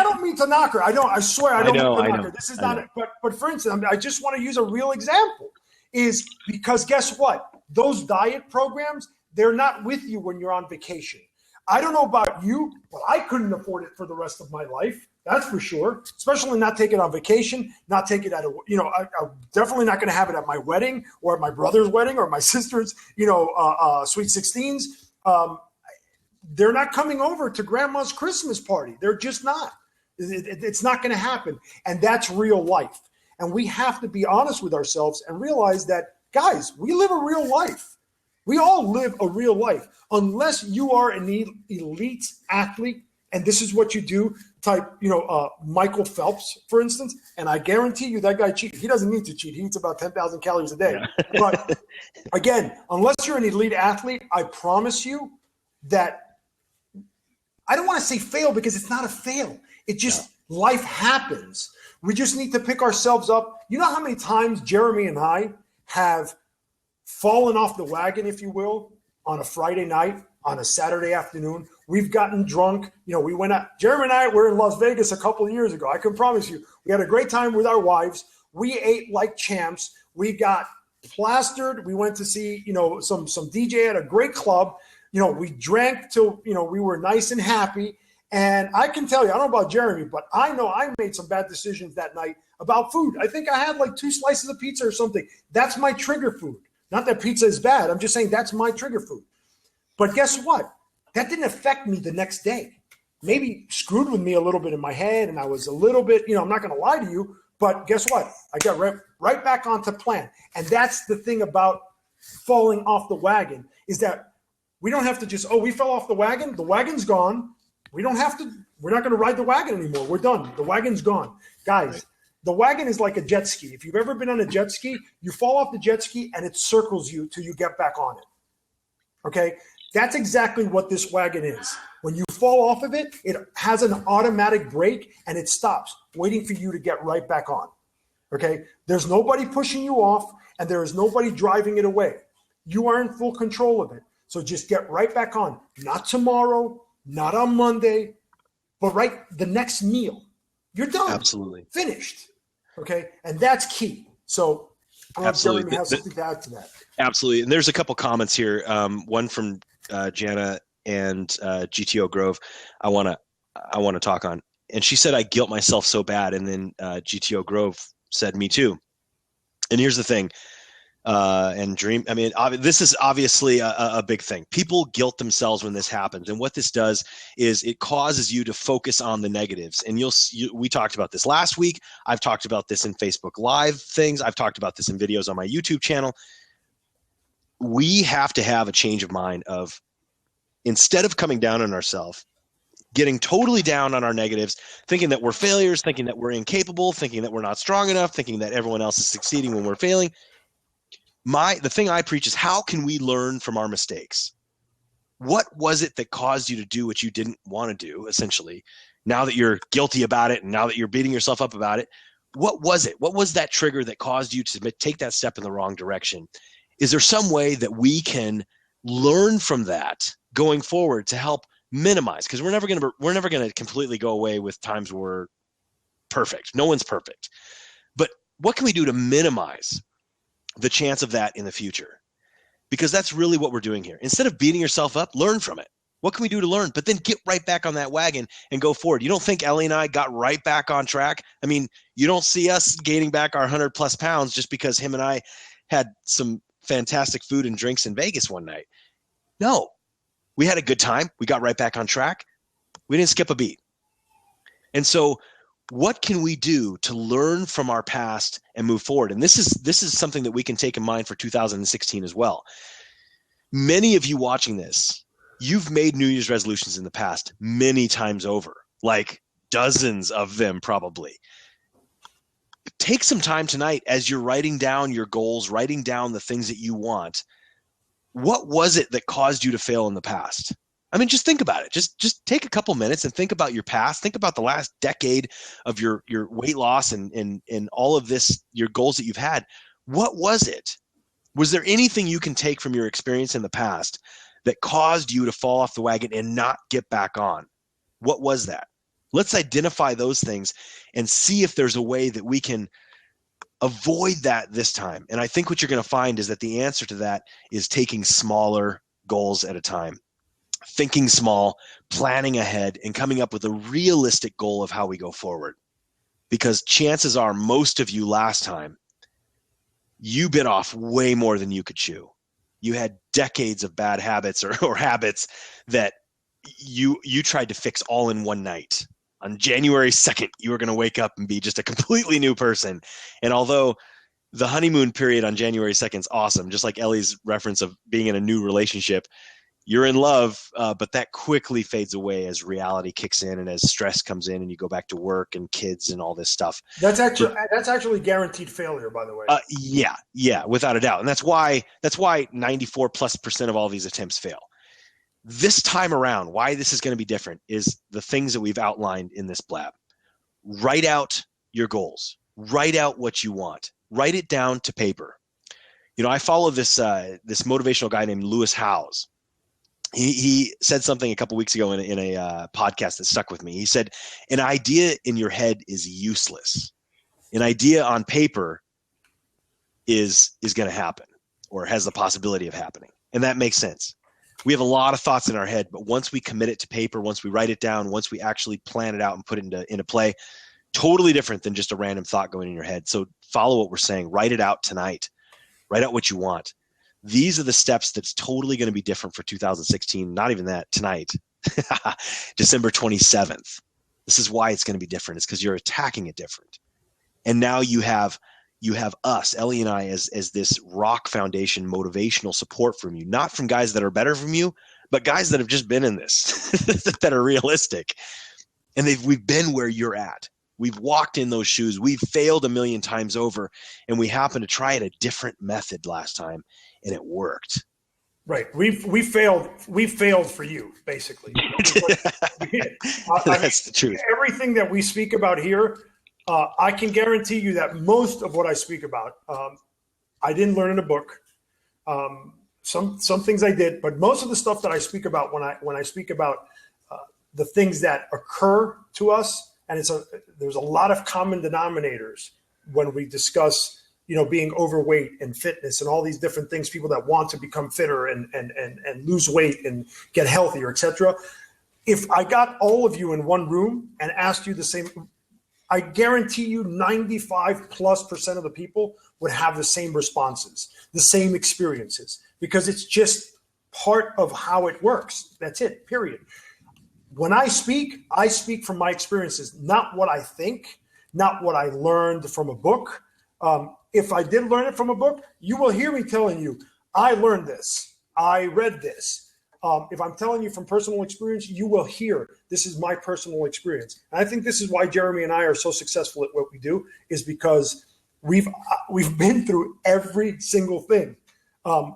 don't mean to knock her. I swear I don't mean to knock her. This is not it. But for instance, I just want to use a real example, is because guess what? Those diet programs, they're not with you when you're on vacation. I don't know about you, but I couldn't afford it for the rest of my life. That's for sure. Especially not take it on vacation, not take it at I'm definitely not going to have it at my wedding or at my brother's wedding or my sister's, sweet 16s. They're not coming over to grandma's Christmas party. They're just not. It's not going to happen. And that's real life. And we have to be honest with ourselves and realize that, guys, we live a real life. We all live a real life. Unless you are an elite athlete, and this is what you do, type, Michael Phelps, for instance, and I guarantee you that guy cheats. He doesn't need to cheat. He eats about 10,000 calories a day. Yeah. But again, unless you're an elite athlete, I promise you that I don't want to say fail because it's not a fail. It just, life happens. We just need to pick ourselves up. You know how many times Jeremy and I have fallen off the wagon, if you will, on a Friday night, on a Saturday afternoon? We've gotten drunk. We went out. Jeremy and I were in Las Vegas a couple of years ago. I can promise you, we had a great time with our wives. We ate like champs. We got plastered. We went to see, some DJ at a great club. We drank till, we were nice and happy. And I can tell you, I don't know about Jeremy, but I know I made some bad decisions that night about food. I think I had like 2 slices of pizza or something. That's my trigger food. Not that pizza is bad. I'm just saying that's my trigger food. But guess what? That didn't affect me the next day. Maybe screwed with me a little bit in my head, and I was a little bit, I'm not going to lie to you, but guess what? I got right back onto plan. And that's the thing about falling off the wagon, is that we don't have to just, we fell off the wagon. The wagon's gone. We're not going to ride the wagon anymore. We're done. The wagon's gone. Guys, the wagon is like a jet ski. If you've ever been on a jet ski, you fall off the jet ski and it circles you till you get back on it. Okay? That's exactly what this wagon is. When you fall off of it, it has an automatic brake and it stops, waiting for you to get right back on. Okay? There's nobody pushing you off and there is nobody driving it away. You are in full control of it. So just get right back on. Not tomorrow, not on Monday, but the next meal. You're done. Absolutely. Finished. Okay? And that's key. So absolutely. Jeremy has something to add to that. Absolutely. And there's a couple comments here. One from Jana and GTO Grove I want to talk on. And she said, I guilt myself so bad. And then GTO Grove said, me too. And here's the thing. and dream. I mean, this is obviously a big thing. People guilt themselves when this happens. And what this does is it causes you to focus on the negatives. And we talked about this last week. I've talked about this in Facebook Live things. I've talked about this in videos on my YouTube channel. We have to have a change of mind of, instead of coming down on ourselves, getting totally down on our negatives, thinking that we're failures, thinking that we're incapable, thinking that we're not strong enough, thinking that everyone else is succeeding when we're failing. The thing I preach is, how can we learn from our mistakes? What was it that caused you to do what you didn't want to do, essentially? Now that you're guilty about it and now that you're beating yourself up about it, what was it? What was that trigger that caused you to take that step in the wrong direction? Is there some way that we can learn from that going forward to help minimize? Because we're never going to completely go away with times where we're perfect. No one's perfect. But what can we do to minimize the chance of that in the future? Because that's really what we're doing here. Instead of beating yourself up, learn from it. What can we do to learn? But then get right back on that wagon and go forward. You don't think Ellie and I got right back on track? I mean, you don't see us gaining back our 100 plus pounds just because him and I had some fantastic food and drinks in Vegas one night. No, we had a good time. We got right back on track. We didn't skip a beat. And so what can we do to learn from our past and move forward? And this is something that we can take in mind for 2016 as well. Many of you watching this, you've made New Year's resolutions in the past many times over, like dozens of them probably. Take some time tonight as you're writing down your goals, writing down the things that you want. What was it that caused you to fail in the past? I mean, just think about it. Just take a couple minutes and think about your past. Think about the last decade of your weight loss and all of this, your goals that you've had. What was it? Was there anything you can take from your experience in the past that caused you to fall off the wagon and not get back on? What was that? Let's identify those things and see if there's a way that we can avoid that this time. And I think what you're going to find is that the answer to that is taking smaller goals at a time. Thinking small, planning ahead, and coming up with a realistic goal of how we go forward. Because chances are most of you last time, you bit off way more than you could chew. You had decades of bad habits or habits that you tried to fix all in one night. On January 2nd, you were going to wake up and be just a completely new person. And although the honeymoon period on January 2nd is awesome, just like Ellie's reference of being in a new relationship, you're in love, but that quickly fades away as reality kicks in and as stress comes in and you go back to work and kids and all this stuff. That's actually guaranteed failure, by the way. Yeah, without a doubt. And that's why 94+% of all these attempts fail. This time around, why this is going to be different is the things that we've outlined in this blab. Write out your goals. Write out what you want. Write it down to paper. You know, I follow this motivational guy named Lewis Howes. He said something a couple weeks ago in a podcast that stuck with me. He said, an idea in your head is useless. An idea on paper is going to happen or has the possibility of happening. And that makes sense. We have a lot of thoughts in our head, but once we commit it to paper, once we write it down, once we actually plan it out and put it into play, totally different than just a random thought going in your head. So follow what we're saying. Write it out tonight. Write out what you want. These are the steps that's totally going to be different for 2016. Not even that, tonight, December 27th. This is why it's going to be different. It's because you're attacking it different. And now you have us, Ellie and I, as this rock foundation motivational support from you, not from guys that are better from you, but guys that have just been in this, that are realistic. And we've been where you're at. We've walked in those shoes. We've failed a million times over, and we happened to try it a different method last time, and it worked. Right. We failed for you, basically. That's the truth. Everything that we speak about here, I can guarantee you that most of what I speak about, I didn't learn in a book. Some things I did, but most of the stuff that I speak about when I speak about the things that occur to us, and there's a lot of common denominators when we discuss, being overweight and fitness and all these different things, people that want to become fitter and lose weight and get healthier, etc. If I got all of you in one room and asked you the same, I guarantee you 95+% of the people would have the same responses, the same experiences, because it's just part of how it works. That's it, period. When I speak from my experiences, not what I think, not what I learned from a book. If I did learn it from a book, you will hear me telling you, I learned this, I read this. If I'm telling you from personal experience, you will hear this is my personal experience. And I think this is why Jeremy and I are so successful at what we do, is because we've been through every single thing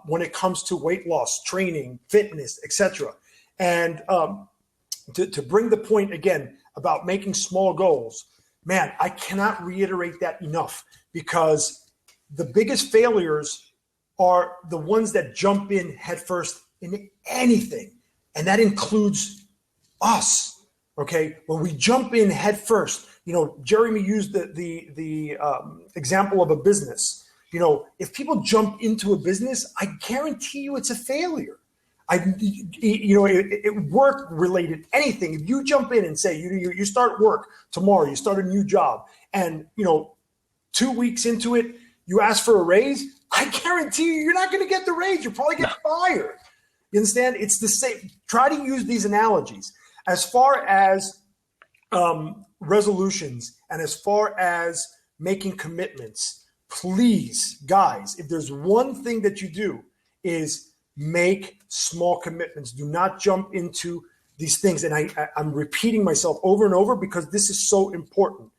when it comes to weight loss, training, fitness, etc. And to bring the point again about making small goals, man, I cannot reiterate that enough, because the biggest failures are the ones that jump in headfirst in anything. And that includes us. Okay. When we jump in headfirst, Jeremy used the example of a business. If people jump into a business, I guarantee you it's a failure. Work related, anything. If you jump in and say you start work tomorrow, you start a new job, and 2 weeks into it, you ask for a raise, I guarantee you're not going to get the raise. You'll probably get fired. You understand? It's the same. Try to use these analogies as far as resolutions and as far as making commitments. Please, guys, if there's one thing that you do, is make small commitments. Do not jump into these things. And I'm repeating myself over and over because this is so important.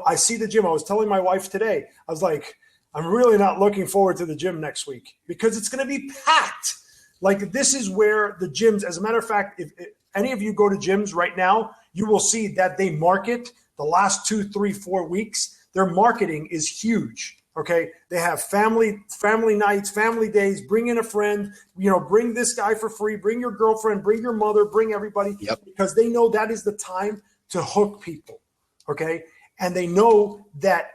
I see the gym. I was telling my wife today, I was like, I'm really not looking forward to the gym next week because it's going to be packed. Like, this is where the gyms, as a matter of fact, if any of you go to gyms right now, you will see that they market the last 2, 3, 4 weeks. Their marketing is huge. Okay. They have family nights, family days, bring in a friend, bring this guy for free, bring your girlfriend, bring your mother, bring everybody, because they know that is the time to hook people. Okay. And they know that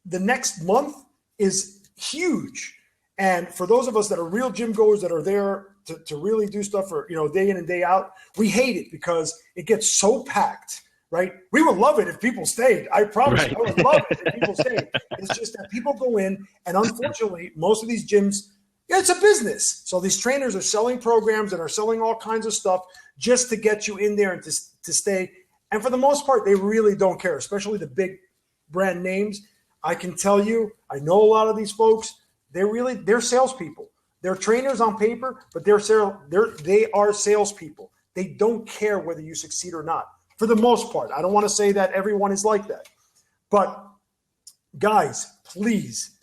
the next month is huge. And for those of us that are real gym goers that are there to really do stuff for, day in and day out, we hate it because it gets so packed. Right? We would love it if people stayed. I promise you, I would love it if people stayed. It's just that people go in, and unfortunately, most of these gyms, it's a business. So these trainers are selling programs and are selling all kinds of stuff just to get you in there and to stay. And for the most part, they really don't care, especially the big brand names. I can tell you, I know a lot of these folks. They're salespeople. They're trainers on paper, but they are salespeople. They don't care whether you succeed or not. For the most part. I don't want to say that everyone is like that. But guys, please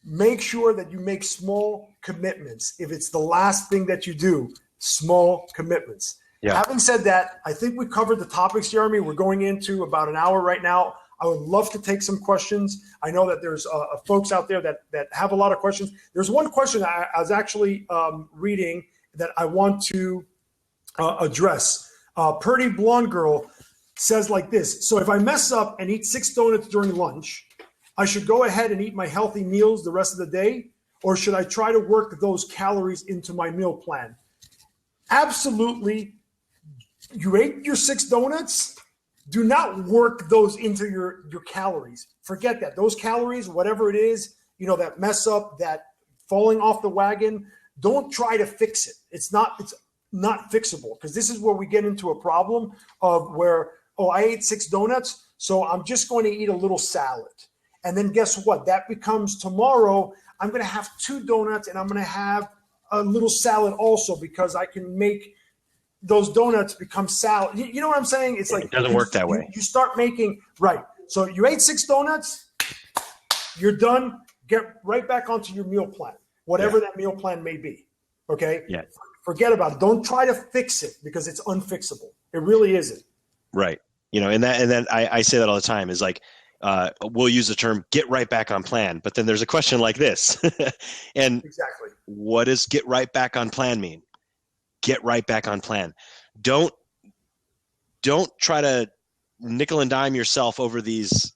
make sure that you make small commitments. If it's the last thing that you do, small commitments. Yeah. Having said that, I think we covered the topics, Jeremy. We're going into about an hour right now. I would love to take some questions. I know that there's folks out there that have a lot of questions. There's one question I was actually reading that I want to address. Purdy Blonde Girl says like this: so if I mess up and eat 6 donuts during lunch, I should go ahead and eat my healthy meals the rest of the day, or should I try to work those calories into my meal plan? Absolutely. You ate your 6 donuts, do not work those into your calories. Forget that. Those calories, whatever it is, that mess up, that falling off the wagon, don't try to fix it. It's not fixable, because this is where we get into a problem of where, I ate 6 donuts, so I'm just going to eat a little salad. And then guess what? That becomes tomorrow, I'm going to have 2 donuts and I'm going to have a little salad also, because I can make those donuts become salad. You know what I'm saying? It's like, it doesn't work that way. You start making, right. So you ate 6 donuts, you're done. Get right back onto your meal plan, whatever that meal plan may be. Okay. Yeah. Forget about it. Don't try to fix it, because it's unfixable. It really isn't. Right. And then I say that all the time is like, we'll use the term get right back on plan, but then there's a question like this. And exactly, what does get right back on plan mean? Get right back on plan. Don't try to nickel and dime yourself over these,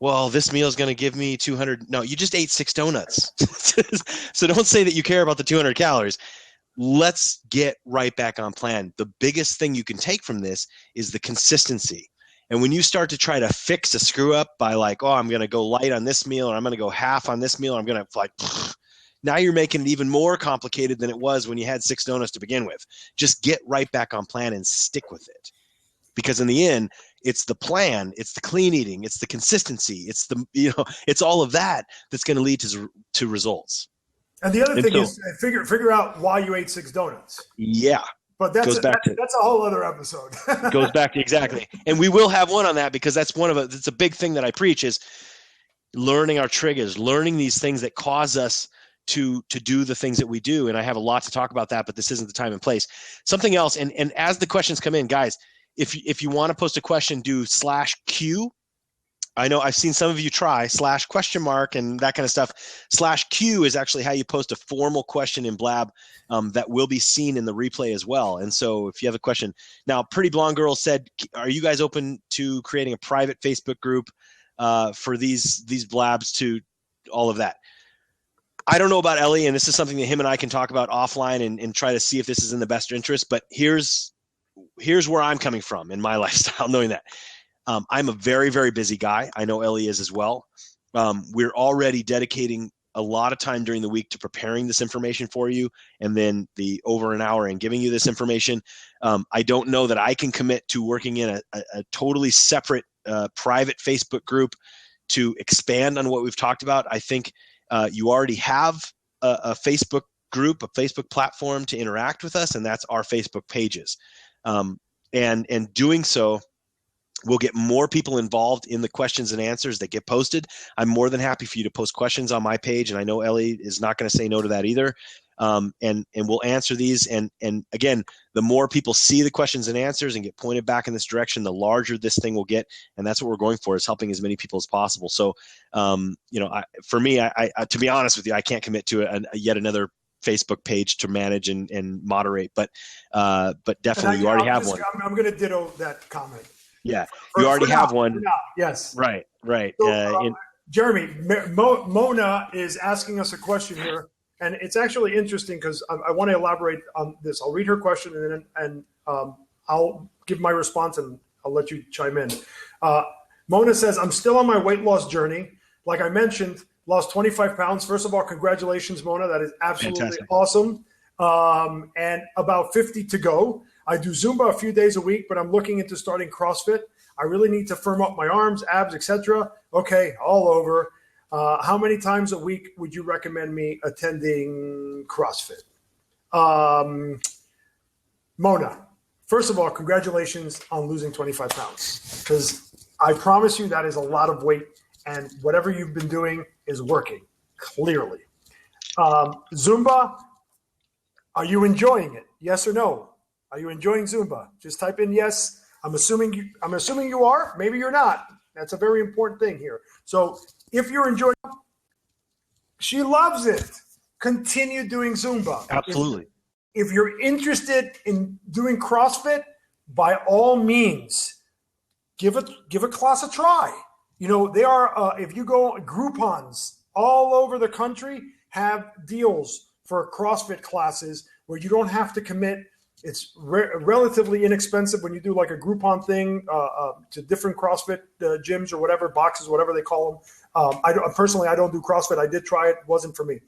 well, this meal is going to give me 200. No, you just ate 6 donuts. So don't say that you care about the 200 calories. Let's get right back on plan. The biggest thing you can take from this is the consistency. And when you start to try to fix a screw up by like, oh, I'm going to go light on this meal, or I'm going to go half on this meal, or I'm going to like, now you're making it even more complicated than it was when you had 6 donuts to begin with. Just get right back on plan and stick with it. Because in the end, it's the plan, it's the clean eating, it's the consistency, it's the, it's all of that that's going to lead to results. And the other thing is figure out why you ate 6 donuts. Yeah. But that's a whole other episode. Goes back to exactly. And we will have one on that, because that's it's a big thing that I preach, is learning our triggers, learning these things that cause us to do the things that we do. And I have a lot to talk about that, but this isn't the time and place. Something else. And as the questions come in, guys, if you want to post a question, do /Q. I know I've seen some of you try /? And that kind of stuff. /Q is actually how you post a formal question in Blab that will be seen in the replay as well. And so if you have a question. Now, Pretty Blonde Girl said, are you guys open to creating a private Facebook group for these Blabs to all of that? I don't know about Ellie, and this is something that him and I can talk about offline and try to see if this is in the best interest. But here's where I'm coming from in my lifestyle, knowing that. I'm a very, very busy guy. I know Ellie is as well. We're already dedicating a lot of time during the week to preparing this information for you, and then the over an hour and giving you this information. I don't know that I can commit to working in a totally separate private Facebook group to expand on what we've talked about. I think you already have a Facebook group, a Facebook platform to interact with us, and that's our Facebook pages. And doing so, we'll get more people involved in the questions and answers that get posted. I'm more than happy for you to post questions on my page, and I know Ellie is not going to say no to that either. And we'll answer these. And again, the more people see the questions and answers and get pointed back in this direction, the larger this thing will get. And that's what we're going for, is helping as many people as possible. So, for me, I to be honest with you, I can't commit to yet another Facebook page to manage and moderate, but definitely you already have one. I'm going to ditto that comment. Yeah, you already have one. Yes. Right. So, Jeremy, Mona is asking us a question here, and it's actually interesting because I want to elaborate on this. I'll read her question and I'll give my response, and I'll let you chime in. Mona says, I'm still on my weight loss journey. Like I mentioned, lost 25 pounds. First of all, congratulations, Mona. That is absolutely fantastic. Awesome. And about 50 to go. I do Zumba a few days a week, but I'm looking into starting CrossFit. I really need to firm up my arms, abs, etc. Okay, all over. How many times a week would you recommend me attending CrossFit? Mona, first of all, congratulations on losing 25 pounds, because I promise you that is a lot of weight, and whatever you've been doing is working, clearly. Zumba, are you enjoying it? Yes or no? Are you enjoying Zumba? Just type in yes. I'm assuming you are. Maybe you're not. That's a very important thing here. So if you're enjoying, she loves it. Continue doing Zumba. Absolutely. If you're interested in doing CrossFit, by all means, give a class a try. They are if you go, Groupons all over the country have deals for CrossFit classes where you don't have to commit. It's relatively inexpensive when you do like a Groupon thing to different CrossFit gyms or whatever, boxes, whatever they call them. I don't do CrossFit. I did try it. It wasn't for me.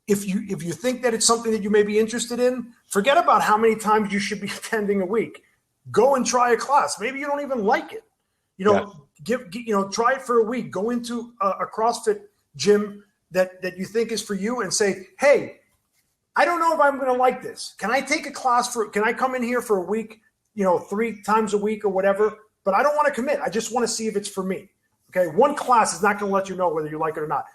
If you think that it's something that you may be interested in, forget about how many times you should be attending a week. Go and try a class. Maybe you don't even like it. Try it for a week. Go into a CrossFit gym that you think is for you and say, hey, I don't know if I'm going to like this. Can I take a class can I come in here for a week, 3 times a week or whatever? But I don't want to commit. I just want to see if it's for me. Okay. One class is not going to let you know whether you like it or not.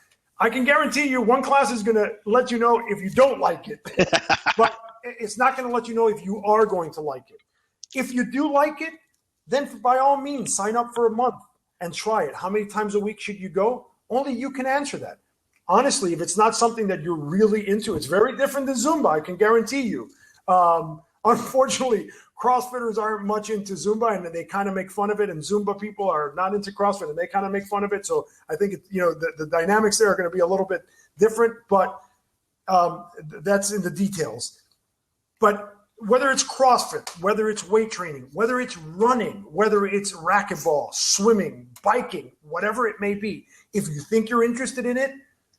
I can guarantee you one class is going to let you know if you don't like it, but it's not going to let you know if you are going to like it. If you do like it, then by all means, sign up for a month and try it. How many times a week should you go? Only you can answer that. Honestly, if it's not something that you're really into, it's very different than Zumba, I can guarantee you. Unfortunately, CrossFitters aren't much into Zumba, and they kind of make fun of it, and Zumba people are not into CrossFit, and they kind of make fun of it. So I think the dynamics there are going to be a little bit different, but that's in the details. But whether it's CrossFit, whether it's weight training, whether it's running, whether it's racquetball, swimming, biking, whatever it may be, if you think you're interested in it,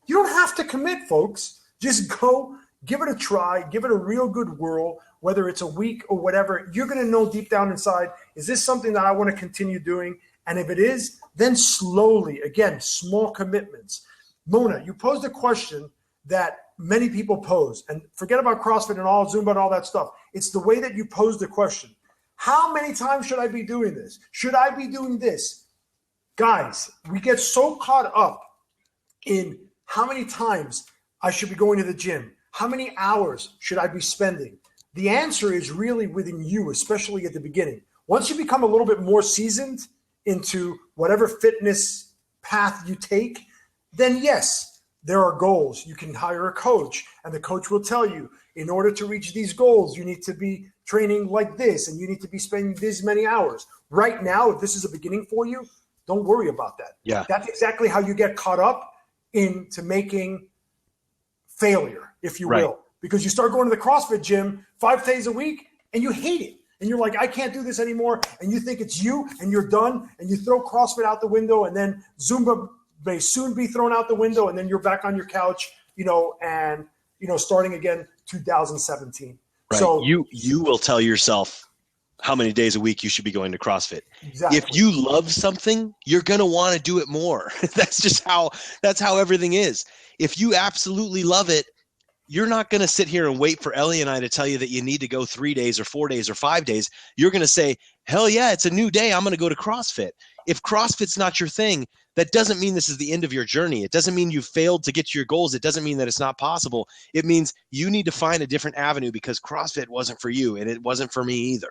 you don't have to commit, folks. Just go, give it a try, give it a real good whirl, whether it's a week or whatever. You're going to know deep down inside, is this something that I want to continue doing? And if it is, then slowly, again, small commitments. Mona, you posed a question that many people pose, and forget about CrossFit and all Zumba and all that stuff. It's the way that you pose the question. How many times should I be doing this? Should I be doing this? Guys, we get so caught up in how many times I should be going to the gym. How many hours should I be spending? The answer is really within you, especially at the beginning. Once you become a little bit more seasoned into whatever fitness path you take, then yes, there are goals. You can hire a coach, and the coach will tell you, in order to reach these goals, you need to be training like this, and you need to be spending this many hours. Right now, if this is a beginning for you, don't worry about that. Yeah. That's exactly how you get caught up into making failure, if you will. Because you start going to the CrossFit gym 5 days a week, and you hate it. And you're like, I can't do this anymore. And you think it's you, and you're done, and you throw CrossFit out the window, and then Zumba may soon be thrown out the window, and then you're back on your couch, starting again 2017. Right. So you will tell yourself how many days a week you should be going to CrossFit. Exactly. If you love something, you're going to want to do it more. That's how everything is. If you absolutely love it, you're not going to sit here and wait for Ellie and I to tell you that you need to go 3 days or 4 days or 5 days. You're going to say, hell yeah, it's a new day. I'm going to go to CrossFit. If CrossFit's not your thing, that doesn't mean this is the end of your journey. It doesn't mean you've failed to get to your goals. It doesn't mean that it's not possible. It means you need to find a different avenue because CrossFit wasn't for you and it wasn't for me either,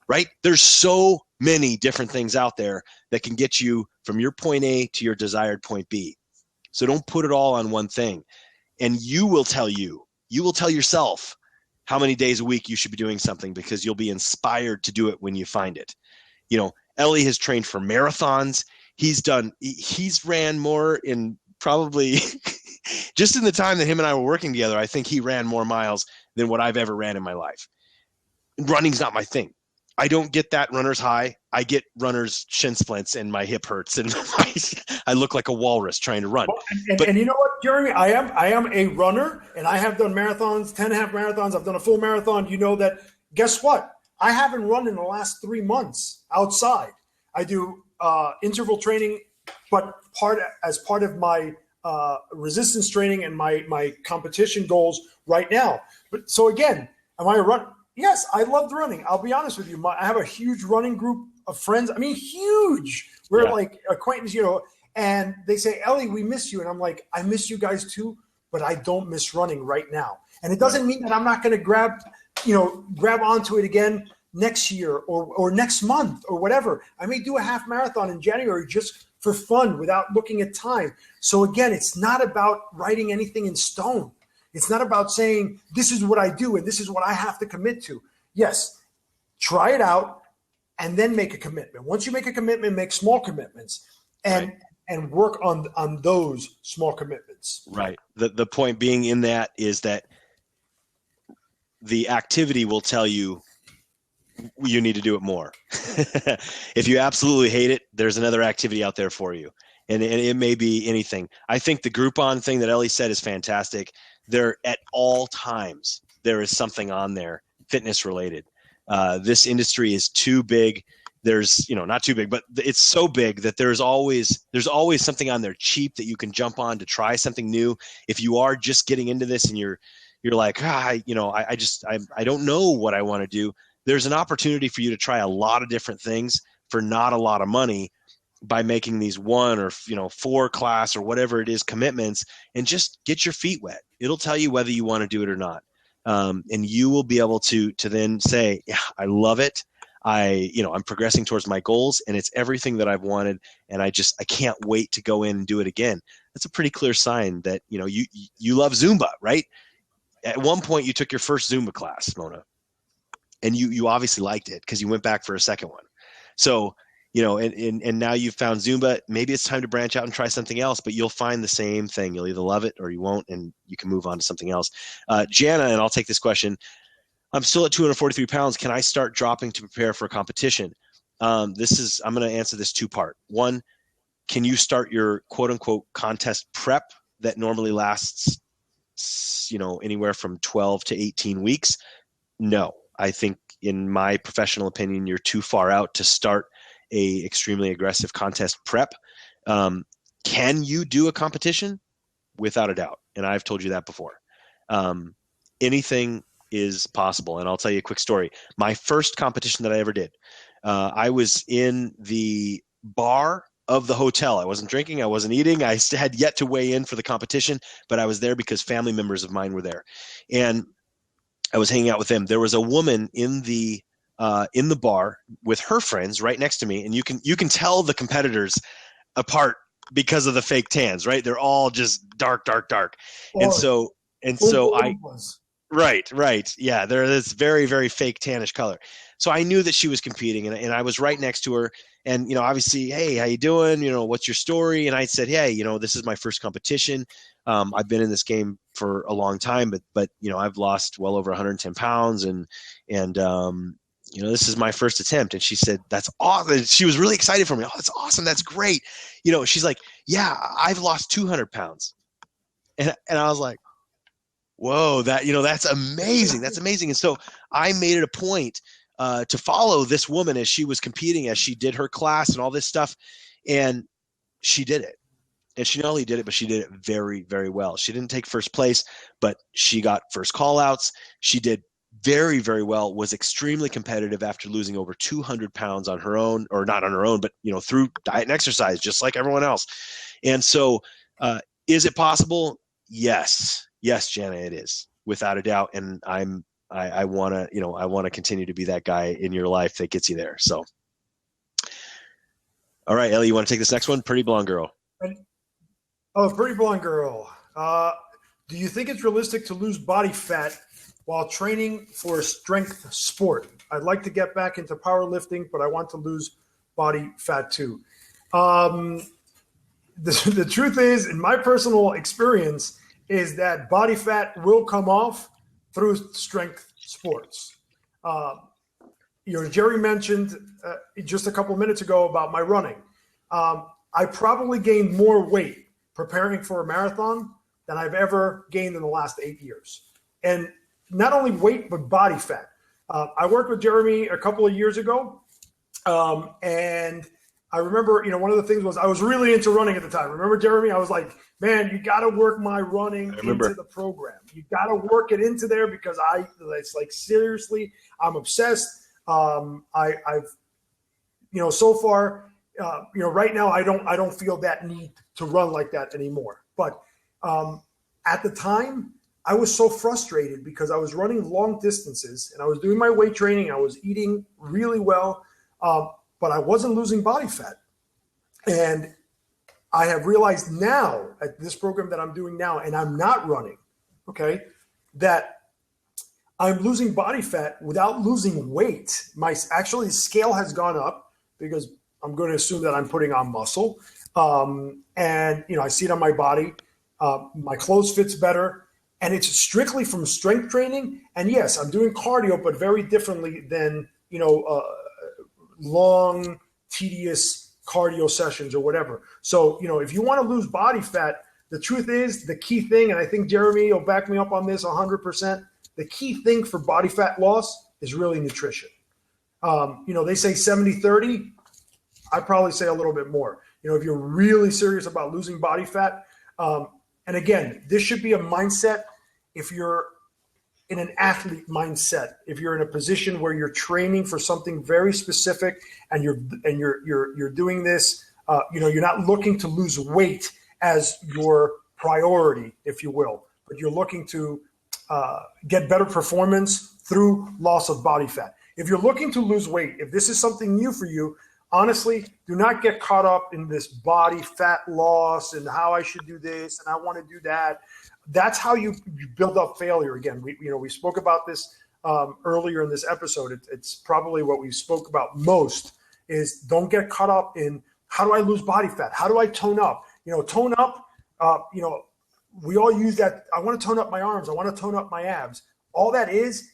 right? There's so many different things out there that can get you from your point A to your desired point B. So don't put it all on one thing. And you will tell yourself how many days a week you should be doing something because you'll be inspired to do it when you find it. Ellie has trained for marathons. He's ran more in probably just in the time that him and I were working together. I think he ran more miles than what I've ever ran in my life. Running's not my thing. I don't get that runner's high. I get runner's shin splints and my hip hurts and I look like a walrus trying to run. And you know what, Jeremy? I am a runner, and I have done marathons, 10.5 marathons. I've done a full marathon. You know that. Guess what? I haven't run in the last 3 months outside. I do interval training, but as part of my resistance training and my competition goals right now. But so again, am I a runner? Yes, I loved running. I'll be honest with you. I have a huge running group of friends. I mean, huge. We're like acquaintances, and they say, Ellie, we miss you. And I'm like, I miss you guys too, but I don't miss running right now. And it doesn't mean that I'm not going to grab onto it again next year or next month or whatever. I may do a half marathon in January just for fun without looking at time. So again, it's not about writing anything in stone. It's not about saying, this is what I do and this is what I have to commit to. Yes, try it out and then make a commitment. Once you make a commitment, make small commitments and work on those small commitments. Right. The point being in that is that the activity will tell you you need to do it more. If you absolutely hate it, there's another activity out there for you. And it may be anything. I think the Groupon thing that Ellie said is fantastic. There at all times, there is something on there fitness related. This industry is too big. There's, not too big, but it's so big that there's always something on there cheap that you can jump on to try something new. If you are just getting into this and you're like, I don't know what I want to do. There's an opportunity for you to try a lot of different things for not a lot of money by making these 1 or 4 class or whatever it is commitments and just get your feet wet. It'll tell you whether you want to do it or not. And you will be able to then say, yeah, I love it. I'm progressing towards my goals and it's everything that I've wanted. And I can't wait to go in and do it again. That's a pretty clear sign that, you love Zumba, right? At one point you took your first Zumba class, Mona, and you obviously liked it because you went back for a second one. So, and now you've found Zumba. Maybe it's time to branch out and try something else, but you'll find the same thing. You'll either love it or you won't, and you can move on to something else. Jana, and I'll take this question. I'm still at 243 pounds. Can I start dropping to prepare for a competition? I'm going to answer this two-part. One, can you start your quote unquote contest prep that normally lasts, anywhere from 12 to 18 weeks? No, I think in my professional opinion, you're too far out to start a extremely aggressive contest prep. Can you do a competition? Without a doubt. And I've told you that before. Anything is possible. And I'll tell you a quick story. My first competition that I ever did, I was in the bar of the hotel. I wasn't drinking. I wasn't eating. I had yet to weigh in for the competition, but I was there because family members of mine were there. And I was hanging out with them. There was a woman in the bar with her friends right next to me. And you can tell the competitors apart because of the fake tans, right? They're all just dark, dark, dark. And so right. Yeah. They're this very, very fake tannish color. So I knew that she was competing and I was right next to her and, obviously, hey, how you doing? What's your story? And I said, hey, this is my first competition. I've been in this game for a long time, but I've lost well over 110 pounds and this is my first attempt. And she said, that's awesome. She was really excited for me. Oh, that's awesome. That's great. She's like, yeah, I've lost 200 pounds. And I was like, whoa, that's amazing. That's amazing. And so I made it a point to follow this woman as she was competing, as she did her class and all this stuff. And she did it. And she not only did it, but she did it very, very well. She didn't take first place, but she got first call outs. She did very, very well, was extremely competitive after losing over 200 pounds on her own, or not on her own, but, through diet and exercise, just like everyone else. And so is it possible? Yes. Yes, Jana, it is, without a doubt. And I want to continue to be that guy in your life that gets you there. So, all right, Ellie, you want to take this next one? Pretty blonde girl. Oh, pretty blonde girl. Do you think it's realistic to lose body fat while training for a strength sport? I'd like to get back into powerlifting, but I want to lose body fat too. The truth is, in my personal experience, is that body fat will come off through strength sports. Jerry mentioned just a couple of minutes ago about my running. I probably gained more weight preparing for a marathon than I've ever gained in the last 8 years. And not only weight, but body fat. I worked with Jeremy a couple of years ago. And I remember, one of the things was I was really into running at the time. Remember, Jeremy? I was like, man, you got to work my running into the program. You got to work it into there because it's like, seriously, I'm obsessed. I've so far, right now I don't feel that need to run like that anymore. But at the time, I was so frustrated because I was running long distances and I was doing my weight training. I was eating really well, but I wasn't losing body fat. And I have realized now at this program that I'm doing now, and I'm not running, okay, that I'm losing body fat without losing weight. My actually scale has gone up because I'm going to assume that I'm putting on muscle. And, I see it on my body. My clothes fits better. And it's strictly from strength training. And yes, I'm doing cardio, but very differently than, long, tedious cardio sessions or whatever. So, if you want to lose body fat, the truth is the key thing, and I think Jeremy will back me up on this 100%, the key thing for body fat loss is really nutrition. They say 70-30. I probably say a little bit more. If you're really serious about losing body fat, and again, this should be a mindset if you're in an athlete mindset, if you're in a position where you're training for something very specific and you're doing this, you're not looking to lose weight as your priority, if you will, but you're looking to get better performance through loss of body fat. If you're looking to lose weight, if this is something new for you, honestly, do not get caught up in this body fat loss and how I should do this and I want to do that. That's how you build up failure. Again, we spoke about this earlier in this episode. It's probably what we spoke about most is don't get caught up in how do I lose body fat? How do I tone up? Tone up, we all use that. I want to tone up my arms. I want to tone up my abs. All that is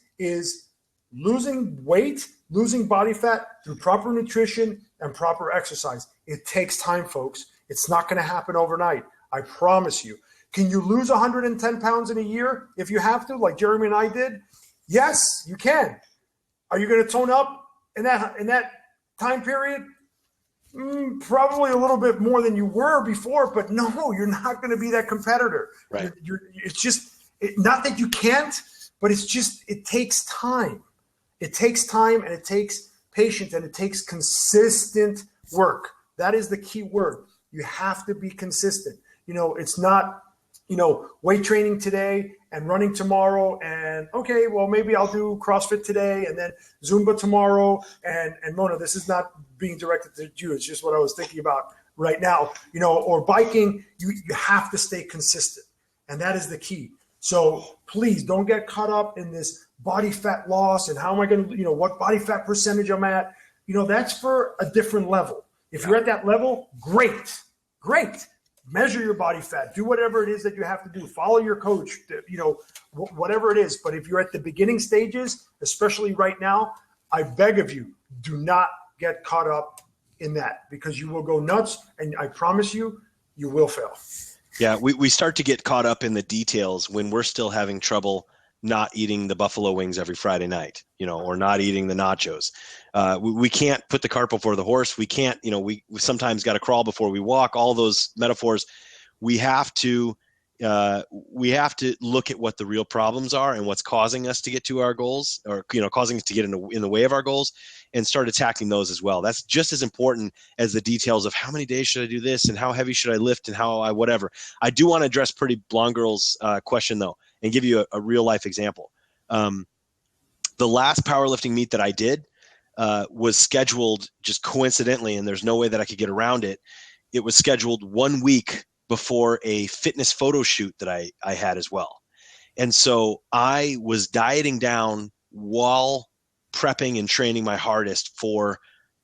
losing weight, losing body fat through proper nutrition and proper exercise. It takes time, folks. It's not going to happen overnight. I promise you. Can you lose 110 pounds in a year if you have to, like Jeremy and I did? Yes, you can. Are you going to tone up in that time period? Probably a little bit more than you were before, but no, you're not going to be that competitor. Right. It's just not that you can't, but it's just it takes time. It takes time, and it takes patience, and it takes consistent work. That is the key word. You have to be consistent. It's not, weight training today and running tomorrow, and okay, well, maybe I'll do CrossFit today and then Zumba tomorrow. And Mona, this is not being directed to you. It's just what I was thinking about right now, or biking. You have to stay consistent, and that is the key. So please don't get caught up in this body fat loss and how am I going to, what body fat percentage I'm at. That's for a different level. If you're at that level, great. Measure your body fat. Do whatever it is that you have to do. Follow your coach, whatever it is. But if you're at the beginning stages, especially right now, I beg of you, do not get caught up in that because you will go nuts, and I promise you, you will fail. Yeah, we start to get caught up in the details when we're still having trouble not eating the buffalo wings every Friday night, or not eating the nachos. We can't put the cart before the horse. We can't, we sometimes got to crawl before we walk. All those metaphors. We have to look at what the real problems are and what's causing us to get to our goals, or causing us to get in the way of our goals, and start attacking those as well. That's just as important as the details of how many days should I do this and how heavy should I lift and how I whatever. I do want to address Pretty Blonde Girl's question though, and give you a real life example. The last powerlifting meet that I did was scheduled just coincidentally, and there's no way that I could get around it. It was scheduled 1 week before a fitness photo shoot that I had as well. And so I was dieting down while prepping and training my hardest for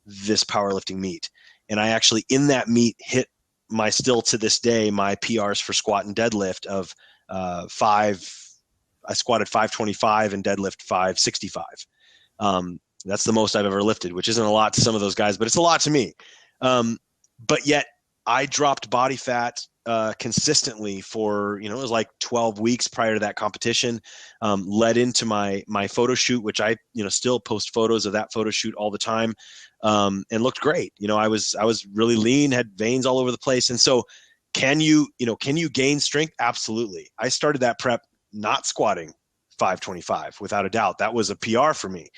this powerlifting meet. And I actually, in that meet, hit still to this day, my PRs for squat and deadlift of I squatted 525 and deadlift 565. That's the most I've ever lifted, which isn't a lot to some of those guys, but it's a lot to me. But yet I dropped body fat consistently for, it was like 12 weeks prior to that competition, led into my photo shoot, which I, still post photos of that photo shoot all the time, and looked great. I was really lean, had veins all over the place. And so can you gain strength? Absolutely. I started that prep not squatting 525 without a doubt. That was a PR for me.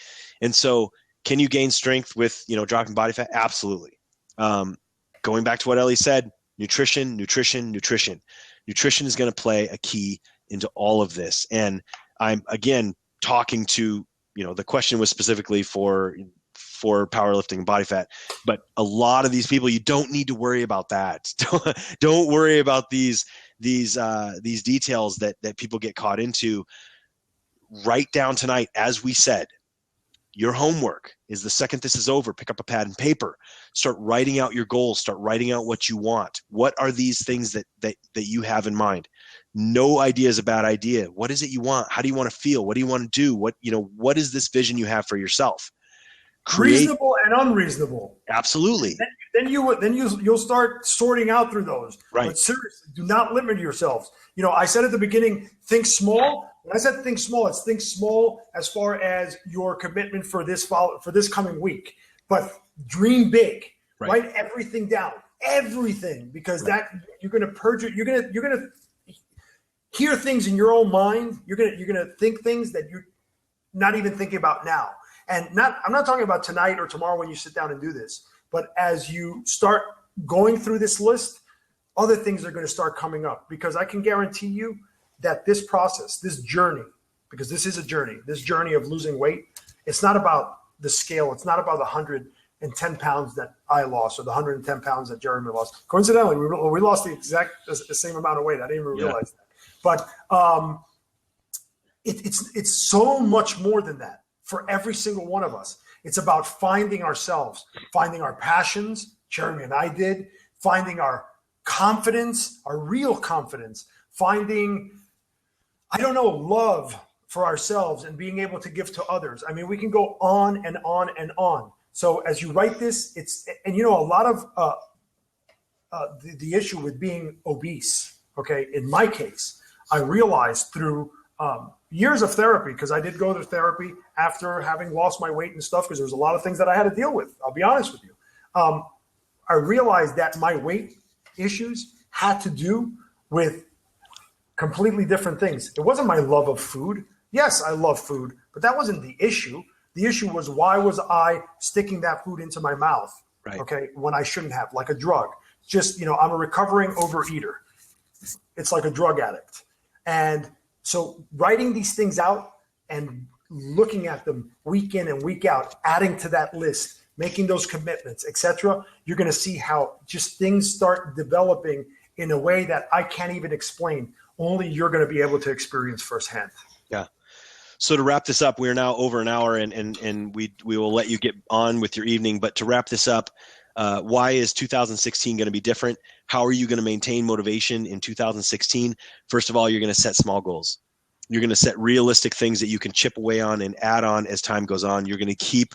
And so can you gain strength with, dropping body fat? Absolutely. Going back to what Ellie said, nutrition is going to play a key into all of this. And I'm again talking to, the question was specifically for powerlifting and body fat, but a lot of these people, you don't need to worry about that. Don't worry about these details that people get caught into. Write down tonight, as we said, your homework is the second this is over, pick up a pad and paper, start writing out your goals, start writing out what you want. What are these things that you have in mind? No idea is a bad idea. What is it you want? How do you want to feel? What do you want to do? What is this vision you have for yourself? Reasonable and unreasonable. Absolutely. Then you'll start sorting out through those. Right. But seriously, do not limit yourselves. I said at the beginning, think small. When I said think small, it's think small as far as your commitment for this coming week. But dream big. Right. Write everything down. Everything, because that you're going to purge it. You're going to hear things in your own mind. You're going to think things that you're not even thinking about now. And I'm not talking about tonight or tomorrow when you sit down and do this, but as you start going through this list, other things are going to start coming up, because I can guarantee you that this process, this journey, because this is a journey, this journey of losing weight, it's not about the scale. It's not about the 110 pounds that I lost or the 110 pounds that Jeremy lost. Coincidentally, we lost the same amount of weight. I didn't even realize that. But it's so much more than that. For every single one of us, it's about finding ourselves, finding our passions. Jeremy and I did, finding our confidence, our real confidence, finding, love, for ourselves and being able to give to others. I mean, we can go on and on and on. So as you write this, and a lot of the issue with being obese, okay, in my case, I realized through years of therapy, because I did go to therapy after having lost my weight and stuff, because there was a lot of things that I had to deal with. I'll be honest with you. I realized that my weight issues had to do with completely different things. It wasn't my love of food. Yes, I love food, but that wasn't the issue. The issue was, why was I sticking that food into my mouth, right, okay, when I shouldn't have, like a drug. Just, I'm a recovering overeater. It's like a drug addict. And so writing these things out and looking at them week in and week out, adding to that list, making those commitments, etc., you're going to see how just things start developing in a way that I can't even explain. Only you're going to be able to experience firsthand. Yeah. So to wrap this up, we're now over an hour, and we will let you get on with your evening. But to wrap this up, why is 2016 going to be different? How are you going to maintain motivation in 2016? First of all, you're going to set small goals. You're going to set realistic things that you can chip away on and add on as time goes on. You're going to keep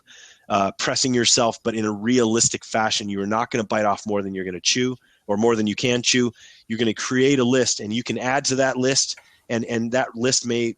pressing yourself, but in a realistic fashion. You are not going to bite off more than you're going to chew, or more than you can chew. You're going to create a list, and you can add to that list, and that list may,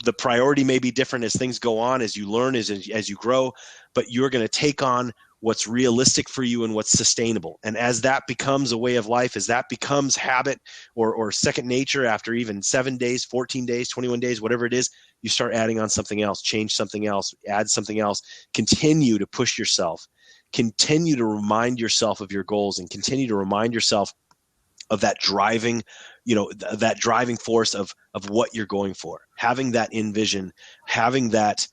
the priority may be different as things go on, as you learn, as you grow, but you're going to take on what's realistic for you and what's sustainable. And as that becomes a way of life, as that becomes habit or second nature after even 7 days, 14 days, 21 days, whatever it is, you start adding on something else, change something else, add something else, continue to push yourself, continue to remind yourself of your goals, and continue to remind yourself of that driving, that driving force of what you're going for, having that envision, having that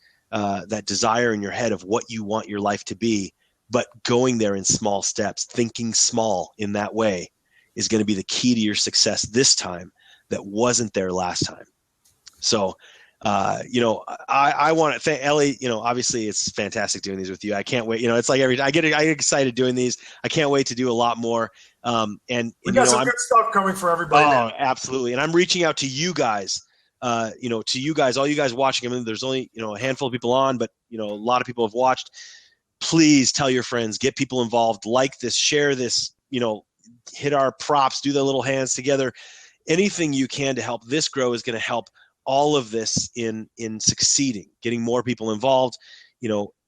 desire in your head of what you want your life to be, but going there in small steps, thinking small in that way is going to be the key to your success this time that wasn't there last time. So, I want to thank Ellie. Obviously it's fantastic doing these with you. I can't wait. It's like I get excited doing these. I can't wait to do a lot more. And we got some good stuff coming for everybody. Oh, now. Absolutely. And I'm reaching out to you guys, all you guys watching. I mean, there's only, a handful of people on, but, a lot of people have watched. Please tell your friends, get people involved, like this, share this, hit our props, do the little hands together. Anything you can to help this grow is going to help all of this in succeeding. Getting more people involved,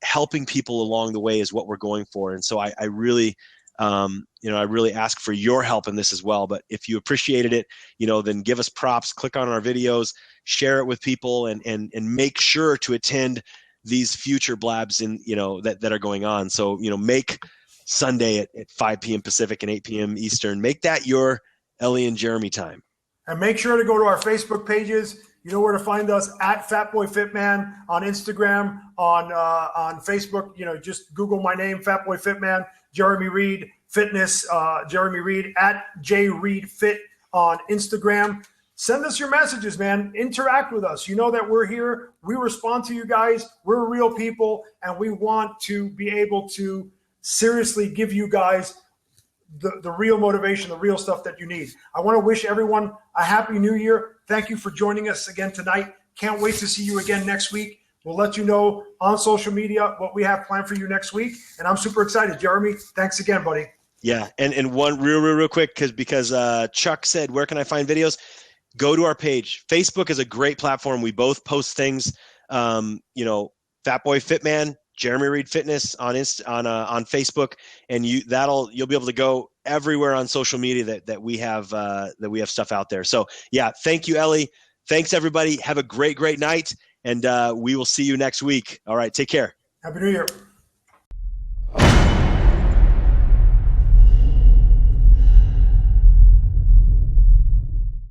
helping people along the way is what we're going for. And so I really, I really ask for your help in this as well. But if you appreciated it, then give us props, click on our videos, share it with people, and make sure to attend these future blabs that are going on. So, make Sunday at 5 p.m. Pacific and 8 p.m. Eastern, make that your Ellie and Jeremy time. And make sure to go to our Facebook pages. You know where to find us, at Fatboy Fitman on Instagram, on Facebook. Just Google my name, Fatboy Fitman, Jeremy Reed Fitness, Jeremy Reed at JReedFit on Instagram. Send us your messages, man. Interact with us. You know that we're here. We respond to you guys. We're real people, and we want to be able to seriously give you guys the real motivation, the real stuff that you need. I want to wish everyone a happy new year. Thank you for joining us again tonight. Can't wait to see you again next week. We'll let you know on social media what we have planned for you next week. And I'm super excited. Jeremy, thanks again, buddy. Yeah. And one real quick, because Chuck said, where can I find videos? Go to our page. Facebook is a great platform. We both post things, Fatboy Fitman, Jeremy Reed Fitness on Facebook, and you'll be able to go everywhere on social media that we have stuff out there. So yeah, thank you, Ellie. Thanks everybody. Have a great night, and we will see you next week. All right, take care. Happy New Year.